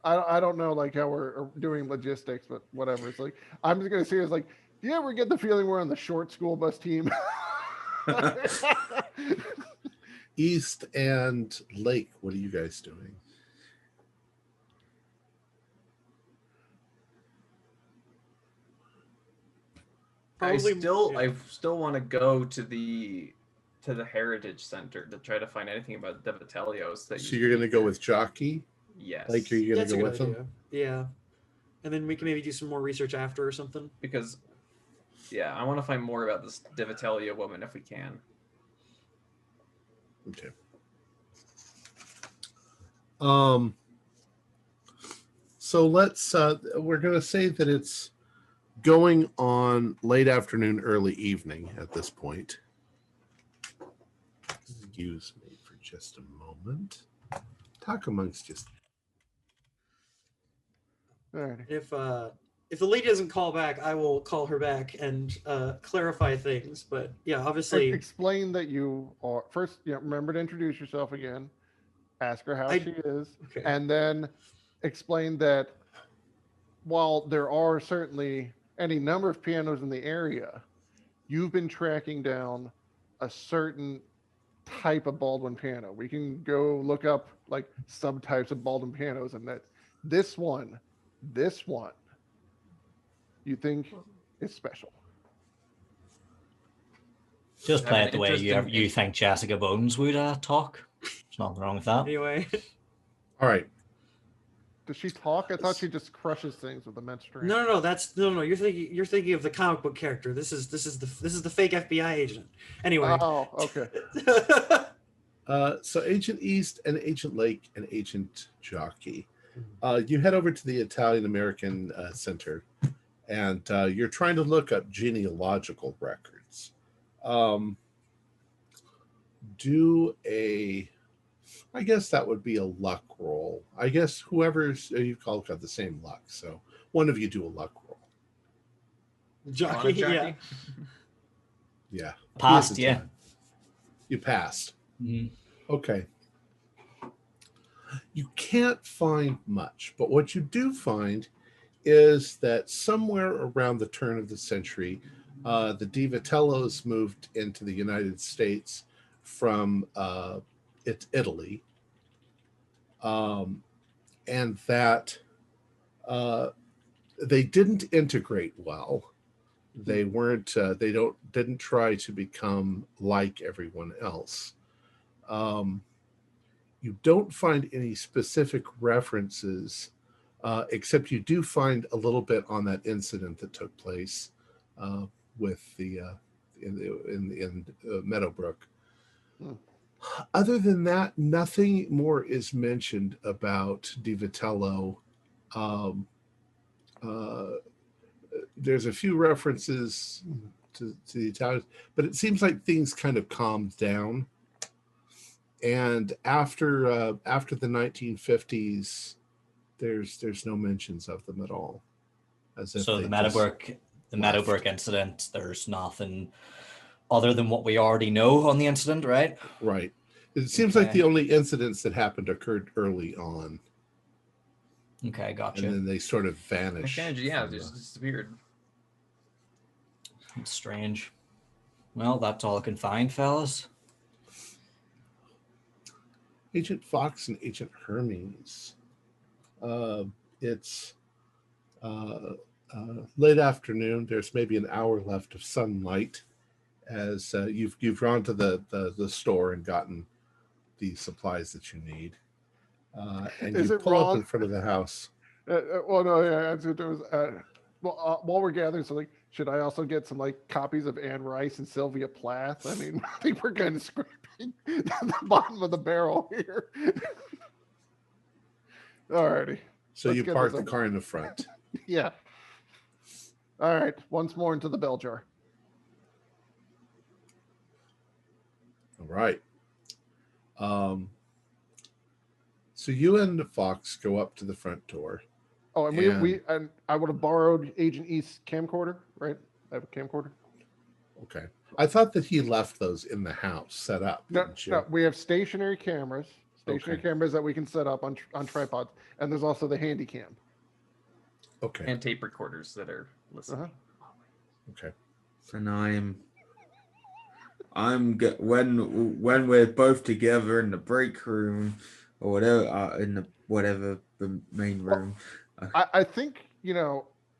I don't know like how we're doing logistics, but whatever. It's like I'm just gonna say it's like, do you ever get the feeling we're on the short school bus team? East and Lake, what are you guys doing? Probably, I still want to go to the Heritage Center to try to find anything about the Vitellios. So you're going to go with Jockey? Yes. Like, are you going that's to a go good with idea. them? Yeah. And then we can maybe do some more research after or something. Because, yeah, I want to find more about this Divitellia woman if we can. Okay. So let's, we're going to say that it's going on late afternoon, early evening at this point. Excuse me for just a moment. Talk amongst just. All right. If the lady doesn't call back, I will call her back and clarify things. But yeah, obviously, Explain that you are first. Remember to introduce yourself again. Ask her how she is, okay. and then explain that while there are certainly any number of pianos in the area, you've been tracking down a certain type of Baldwin piano. We can go look up like subtypes of Baldwin pianos, and that this one, you think is special. Just Have play an it the way interest in- you think Jessica Bones would talk. There's nothing wrong with that. Anyway, All right. Does she talk? I thought she just crushes things with a men's string. no. That's no. You're thinking of the comic book character. This is the fake FBI agent. Anyway. Oh, okay. So Agent East and Agent Lake and Agent Jockey. You head over to the Italian American Center, and you're trying to look up genealogical records. Do a, I guess that would be a luck roll. I guess whoever's, you've all got the same luck, so one of you do a luck roll. Jockey, yeah. Yeah. Passed, yeah. You passed. Mhm. Okay. You can't find much, but what you do find is that somewhere around the turn of the century, the Di Vitellos moved into the United States from Italy, and that they didn't integrate well. They weren't. Didn't try to become like everyone else. You don't find any specific references, except you do find a little bit on that incident that took place with the in Meadowbrook. Other than that, nothing more is mentioned about Di Vitello. There's a few references to the Italians, but it seems like things kind of calmed down. And after the 1950s, there's no mentions of them at all. As if So they the just Meadowbrook left. incident, there's nothing other than what we already know on the incident, right? Right. It seems like Okay. the only incidents that happened occurred early on, Okay, gotcha. and then they sort of They vanished. kind of, yeah, from they the- just disappeared. It's strange. Well, that's all I can find, fellas. Agent Fox and Agent Hermes. It's late afternoon. There's maybe an hour left of sunlight as you've gone to the store and gotten the supplies that you need. And Is you it pull up wrong? in front of the house. Well, no, yeah. There was, while we're gathering, so like, should I also get some like copies of Anne Rice and Sylvia Plath? I mean, I think we're kind of scraping down the bottom of the barrel here. Alrighty. So Let's you get park this the over. car in the front. Yeah. All right. Once more into the bell jar. All right. So you and Fox go up to the front door. Oh, and and I would have borrowed Agent East's camcorder, right? I have a camcorder. Okay. I thought that he left those in the house set up. No, Didn't you? no, we have stationary cameras, Okay. cameras that we can set up on tripods, and there's also the handy cam. Okay. And tape recorders that are listening. Uh-huh. Okay. And I'm when we're both together in the break room or whatever, the main room. I think,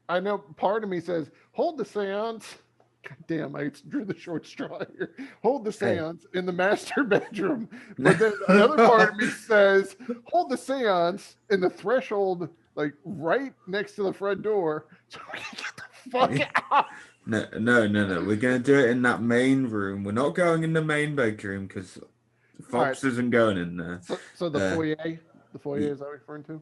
I know part of me says, hold the seance. God damn, I drew the short straw here. Hold the seance in the master bedroom. But then another part of me says, hold the seance in the threshold, like right next to the front door, so we can get the fuck out. No. We're going to do it in that main room. We're not going in the main bedroom because Fox isn't going in there. So the foyer? The foyer is that what you're referring to?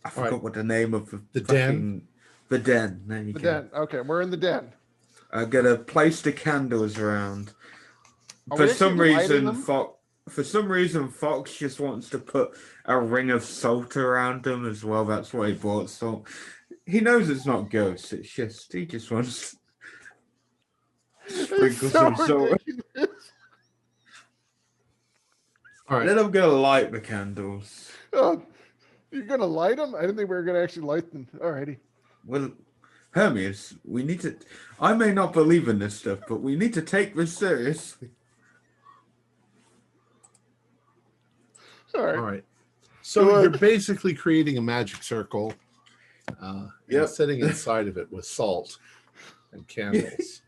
I forgot what the name of the den. The den. There you go. The den. Okay, we're in the den. I'm gonna place the candles around. For some reason, Fox just wants to put a ring of salt around them as well. That's why he bought salt. He knows it's not ghosts. It's just he just wants to sprinkle some salt. All right. Then I'm gonna light the candles. Oh, you're gonna light them? I didn't think we were gonna actually light them. Alrighty. Well, Hermes, we need to. I may not believe in this stuff, but we need to take this seriously. All right. So you're basically creating a magic circle. And sitting inside of it with salt and candles.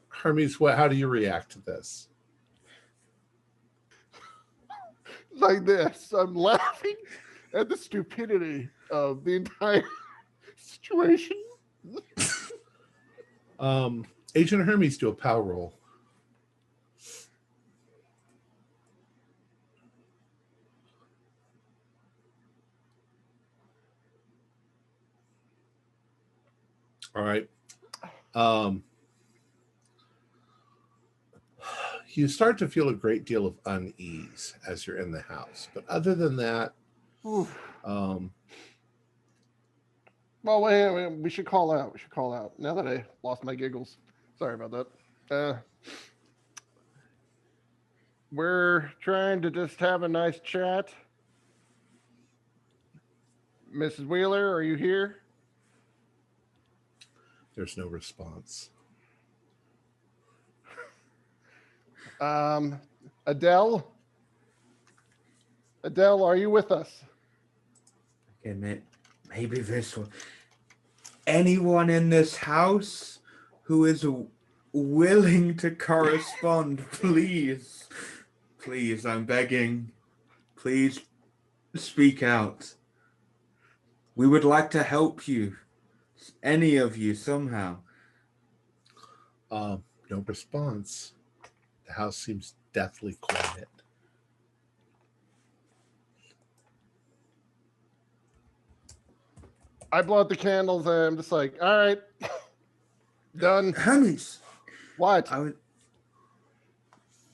Hermes, how do you react to this? Like this. I'm laughing at the stupidity of the entire situation. Agent Hermes, do a power roll. All right. You start to feel a great deal of unease as you're in the house, but other than that, well, wait, we should call out. Now that I lost my giggles. Sorry about that. We're trying to just have a nice chat. Mrs. Wheeler, are you here? There's no response. Adele, are you with us? Okay, maybe this one. Anyone in this house who is willing to correspond, please, I'm begging, please speak out. We would like to help you, any of you somehow. No response. The house seems deathly quiet. I blow out the candles and I'm just like, all right, done. Hermes. What? All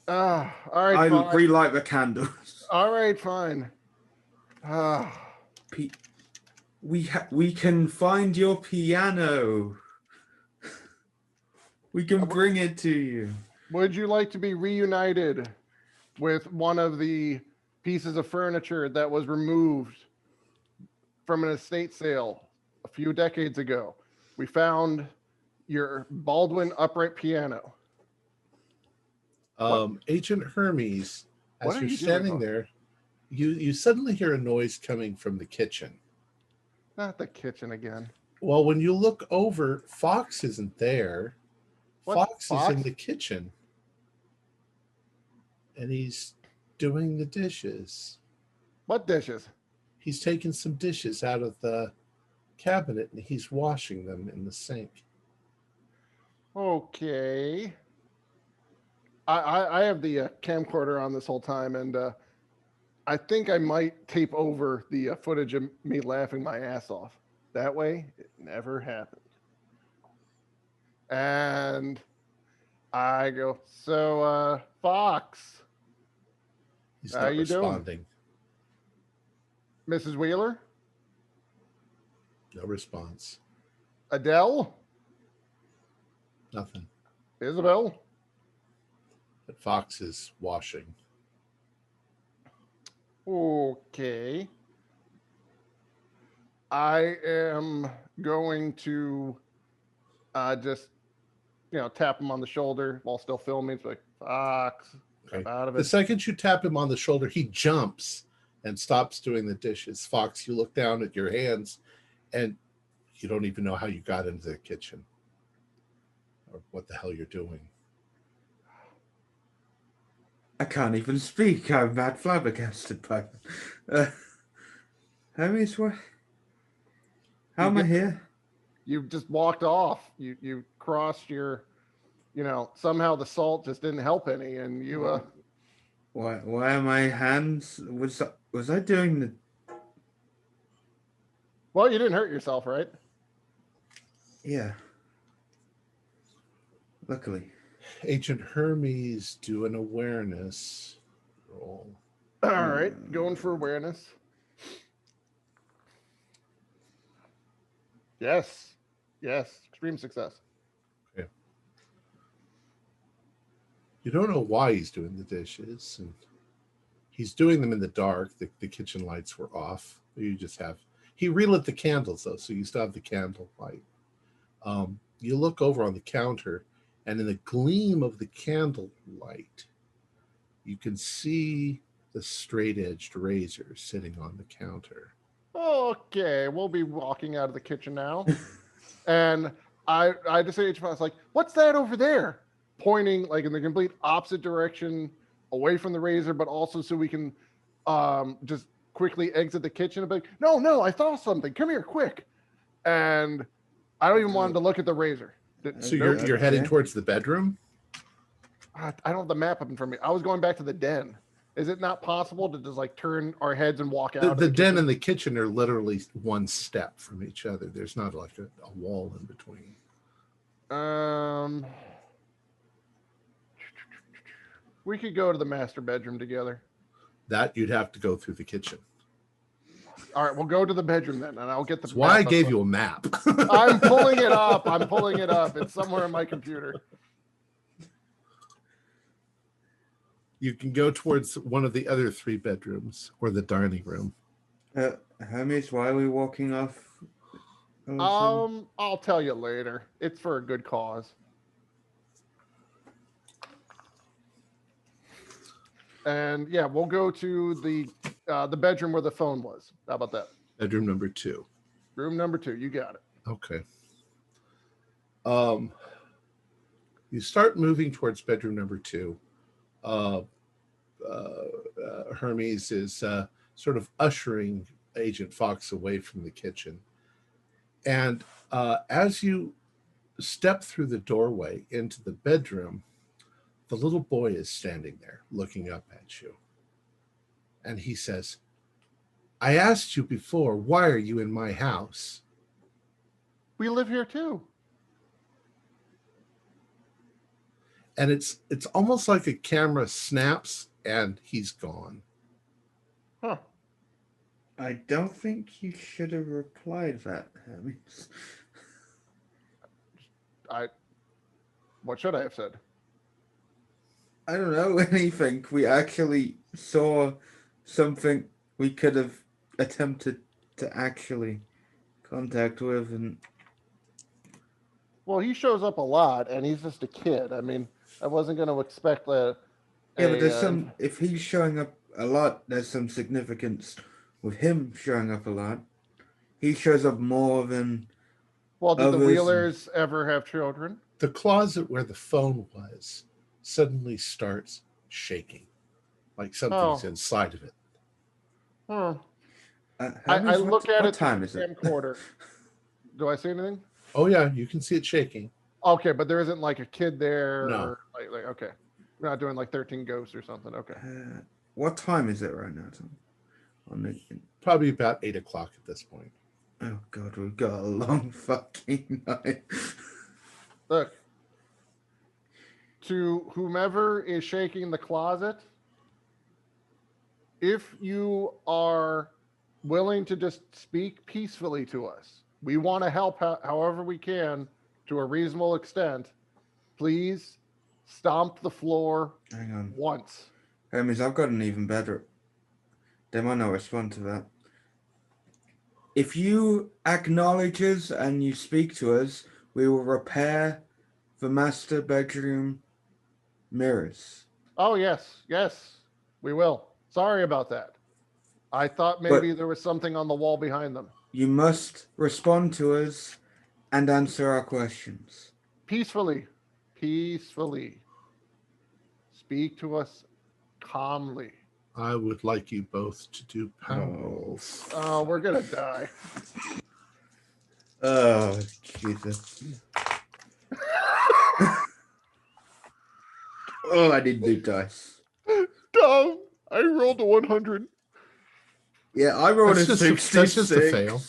right, I relight the candles. All right, fine. We can find your piano. We can bring it to you. Would you like to be reunited with one of the pieces of furniture that was removed from an estate sale a few decades ago? We found your Baldwin upright piano. Agent Hermes, as you're standing there, you suddenly hear a noise coming from the kitchen. Not the kitchen again. Well, when you look over, Fox isn't there. Fox is in the kitchen. And he's doing the dishes. What dishes? He's taking some dishes out of the cabinet and he's washing them in the sink. Okay. I have the camcorder on this whole time, and I think I might tape over the footage of me laughing my ass off. That way, it never happened. And I go, so, Fox, He's how not you responding. doing? Mrs. Wheeler? No response. Adele? Nothing. Isabel? But Fox is washing. Okay. I am going to just tap him on the shoulder while still filming. It's like, Fox, Okay. come out of The it. second you tap him on the shoulder, he jumps and stops doing the dishes. Fox, you look down at your hands and you don't even know how you got into the kitchen or what the hell you're doing. I can't even speak. I'm mad flabbergasted by Hermes, what? How am I here? You just walked off. You crossed your, somehow the salt just didn't help any, and you. Why are my hands? Was I doing the? Well, you didn't hurt yourself, right? Yeah. Luckily. Agent Hermes, do an awareness roll. All right, going for awareness. Yes, extreme success. Okay. You don't know why he's doing the dishes, and he's doing them in the dark. The kitchen lights were off. He relit the candles though, so you still have the candle light. You look over on the counter, and in the gleam of the candle light, you can see the straight-edged razor sitting on the counter. Okay, we'll be walking out of the kitchen now. And I just say to Fox, like, what's that over there? Pointing like in the complete opposite direction away from the razor, but also so we can just quickly exit the kitchen and be like, no, I saw something. Come here, quick. And I don't even want him to look at the razor. So you're heading towards the bedroom? I don't have the map up in front of me. I was going back to the den. Is it not possible to just like turn our heads and walk out? The den and the kitchen are literally one step from each other. There's not like a wall in between. We could go to the master bedroom together. That you'd have to go through the kitchen. All right, we'll go to the bedroom then, and I'll get the. That's why I gave you a map. I'm pulling it up. It's somewhere in my computer. You can go towards one of the other 3 bedrooms or the dining room. Hermes, why are we walking off? I'll tell you later. It's for a good cause. And yeah, we'll go to the bedroom where the phone was. How about that? Bedroom number 2. Room number 2. You got it. Okay. You start moving towards bedroom number 2. Hermes is sort of ushering Agent Fox away from the kitchen. And as you step through the doorway into the bedroom, the little boy is standing there looking up at you. And he says, I asked you before, why are you in my house? We live here too. And it's almost like a camera snaps and he's gone. Huh. I don't think you should have replied that, Hermes. What should I have said? I don't know anything. We actually saw something we could have attempted to actually contact with, and well, he shows up a lot, and he's just a kid. I mean, I wasn't going to expect that. Yeah, but there's some. If he's showing up a lot, there's some significance with him showing up a lot. He shows up more than. Well, did the Wheelers ever have children? The closet where the phone was suddenly starts shaking, like something's inside of it. Huh. I look at it. Time is it? Camcorder. Do I see anything? Oh yeah, you can see it shaking. Okay, but there isn't like a kid there. No. Or like okay, we're not doing like 13 Ghosts or something. Okay. What time is it right now, Tom? Probably about 8 o'clock at this point. Oh God, we've got a long fucking night. Look, to whomever is shaking the closet, if you are willing to just speak peacefully to us, we want to help however we can to a reasonable extent. Please stomp the floor Hang on. once. Hermes, I've got an even better. They might not respond to that. If you acknowledge us and you speak to us, we will repair the master bedroom mirrors. Oh, yes, we will. Sorry about that. I thought maybe there was something on the wall behind them. You must respond to us and answer our questions. Peacefully. Speak to us calmly. I would like you both to do power rolls. Oh, we're gonna die. Oh, Jesus. Oh, I didn't do dice. Dumb. I rolled a 100. Yeah, I rolled That's a just a- 66. that's just a fail.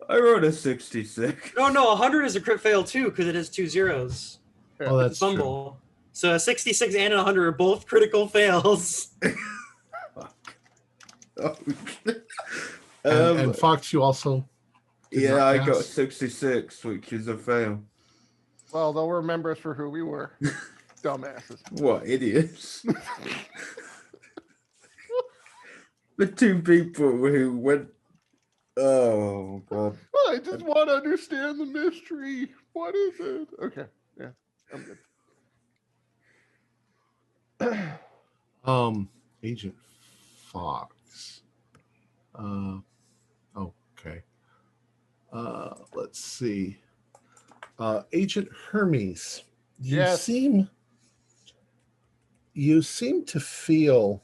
I rolled a 66. No, 100 is a crit fail too because it has 2 zeros. Oh, that's true. Fumble. So a 66 and a 100 are both critical fails. Oh, And Fox, you also. did yeah, not I pass? got 66, which is a fail. Well, they'll remember us for who we were. Dumbasses. What idiots? The two people who went. Oh God! I just want to understand the mystery. What is it? Okay, yeah, I'm good. Agent Fox. Okay. Let's see. Agent Hermes. Yes. You seem to feel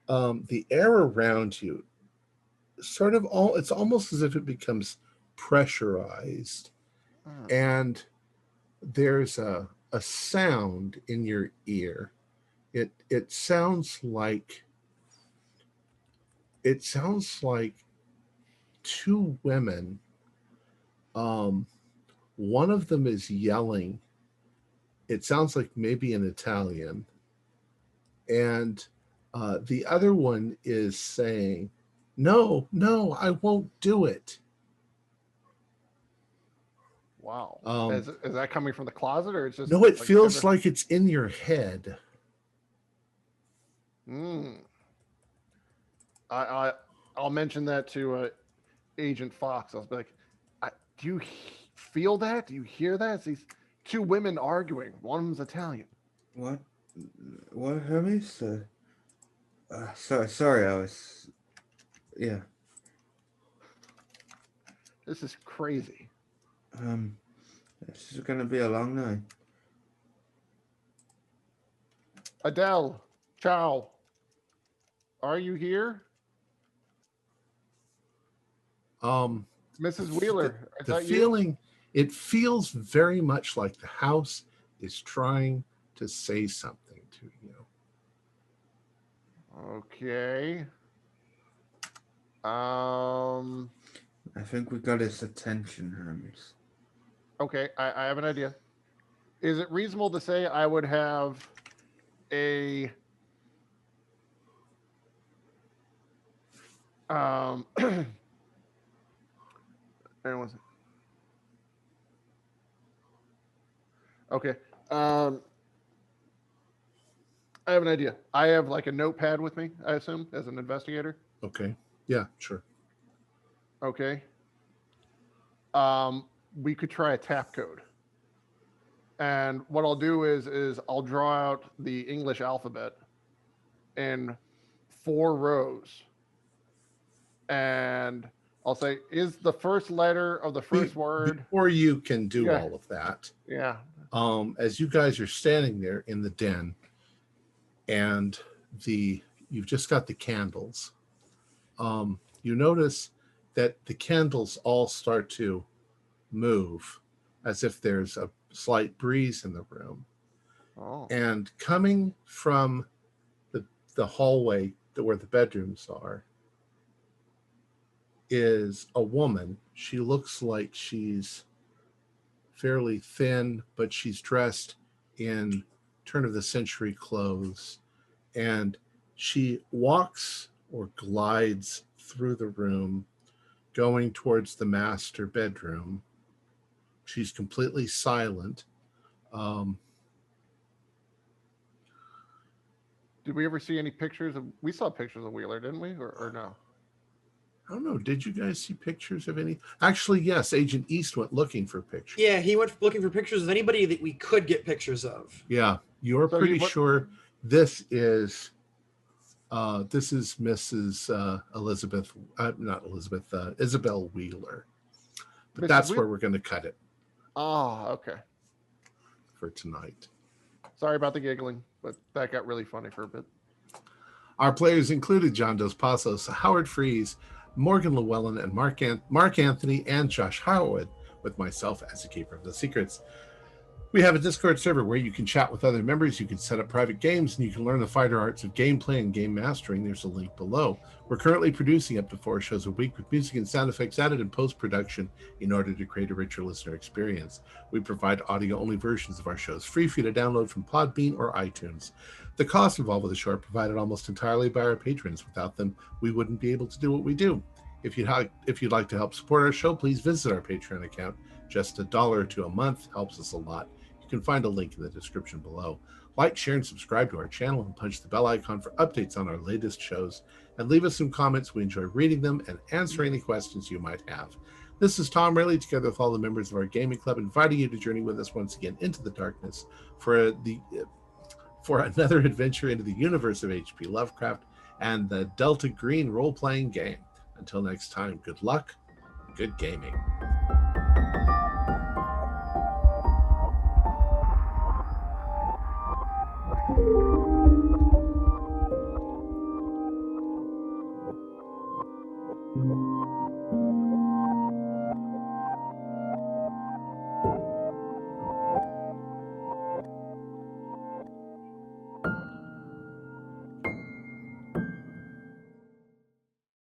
the air around you sort of it's almost as if it becomes pressurized, and there's a sound in your ear. It sounds like two women. One of them is yelling. It sounds like maybe in Italian, and the other one is saying, no, I won't do it. Wow. Is that coming from the closet, or it's just? No, it feels like it's in your head. I'll mention that to Agent Fox. I'll be like, do you feel that? Do you hear that? It's these two women arguing. One of them's Italian. What, Hermes? Sorry, I was. Yeah. This is crazy. This is gonna be a long night. Adele, ciao. Are you here? Mrs. Wheeler, is the that feeling, it feels very much like the house is trying to say something to you. Okay. I think we got his attention, Hermes. Okay, I have an idea. Is it reasonable to say I would have a okay. I have an idea. I have like a notepad with me, I assume, as an investigator. Okay. Yeah, sure. Okay. We could try a tap code. And what I'll do is I'll draw out the English alphabet in 4 rows. And I'll say, is the first letter of the first word. Before you can do all of that. Yeah. As you guys are standing there in the den, and you've just got the candles, you notice that the candles all start to move as if there's a slight breeze in the room. Oh. And coming from the hallway where the bedrooms are is a woman. She looks like she's fairly thin, but she's dressed in turn of the century clothes, and she walks or glides through the room going towards the master bedroom. She's completely silent. Did we ever see any pictures of? We saw pictures of Wheeler, didn't we, or no? I don't know. Did you guys see pictures of any? Actually, yes. Agent East went looking for pictures. Yeah, he went looking for pictures of anybody that we could get pictures of. Yeah, you're So pretty you- sure this is Mrs. Elizabeth, not Elizabeth, Isabel Wheeler. But Mrs. that's Wheeler? where we're going to cut it Oh, okay. for tonight. Sorry about the giggling, but that got really funny for a bit. Our players included John Dos Passos, Howard Freeze, Morgan Llewellyn, and Mark Anthony, and Josh Howard, with myself as the Keeper of the Secrets. We have a Discord server where you can chat with other members, you can set up private games, and you can learn the fighter arts of gameplay and game mastering. There's a link below. We're currently producing up to 4 shows a week with music and sound effects added in post-production in order to create a richer listener experience. We provide audio-only versions of our shows free for you to download from Podbean or iTunes. The costs involved with the show are provided almost entirely by our patrons. Without them, we wouldn't be able to do what we do. If you'd like to help support our show, please visit our Patreon account. Just $1 to a month helps us a lot. You can find a link in the description below. Like, share, and subscribe to our channel and punch the bell icon for updates on our latest shows. And leave us some comments. We enjoy reading them and answering any questions you might have. This is Tom Rayleigh, together with all the members of our gaming club, inviting you to journey with us once again into the darkness for another adventure into the universe of H.P. Lovecraft and the Delta Green role-playing game. Until next time, good luck, good gaming.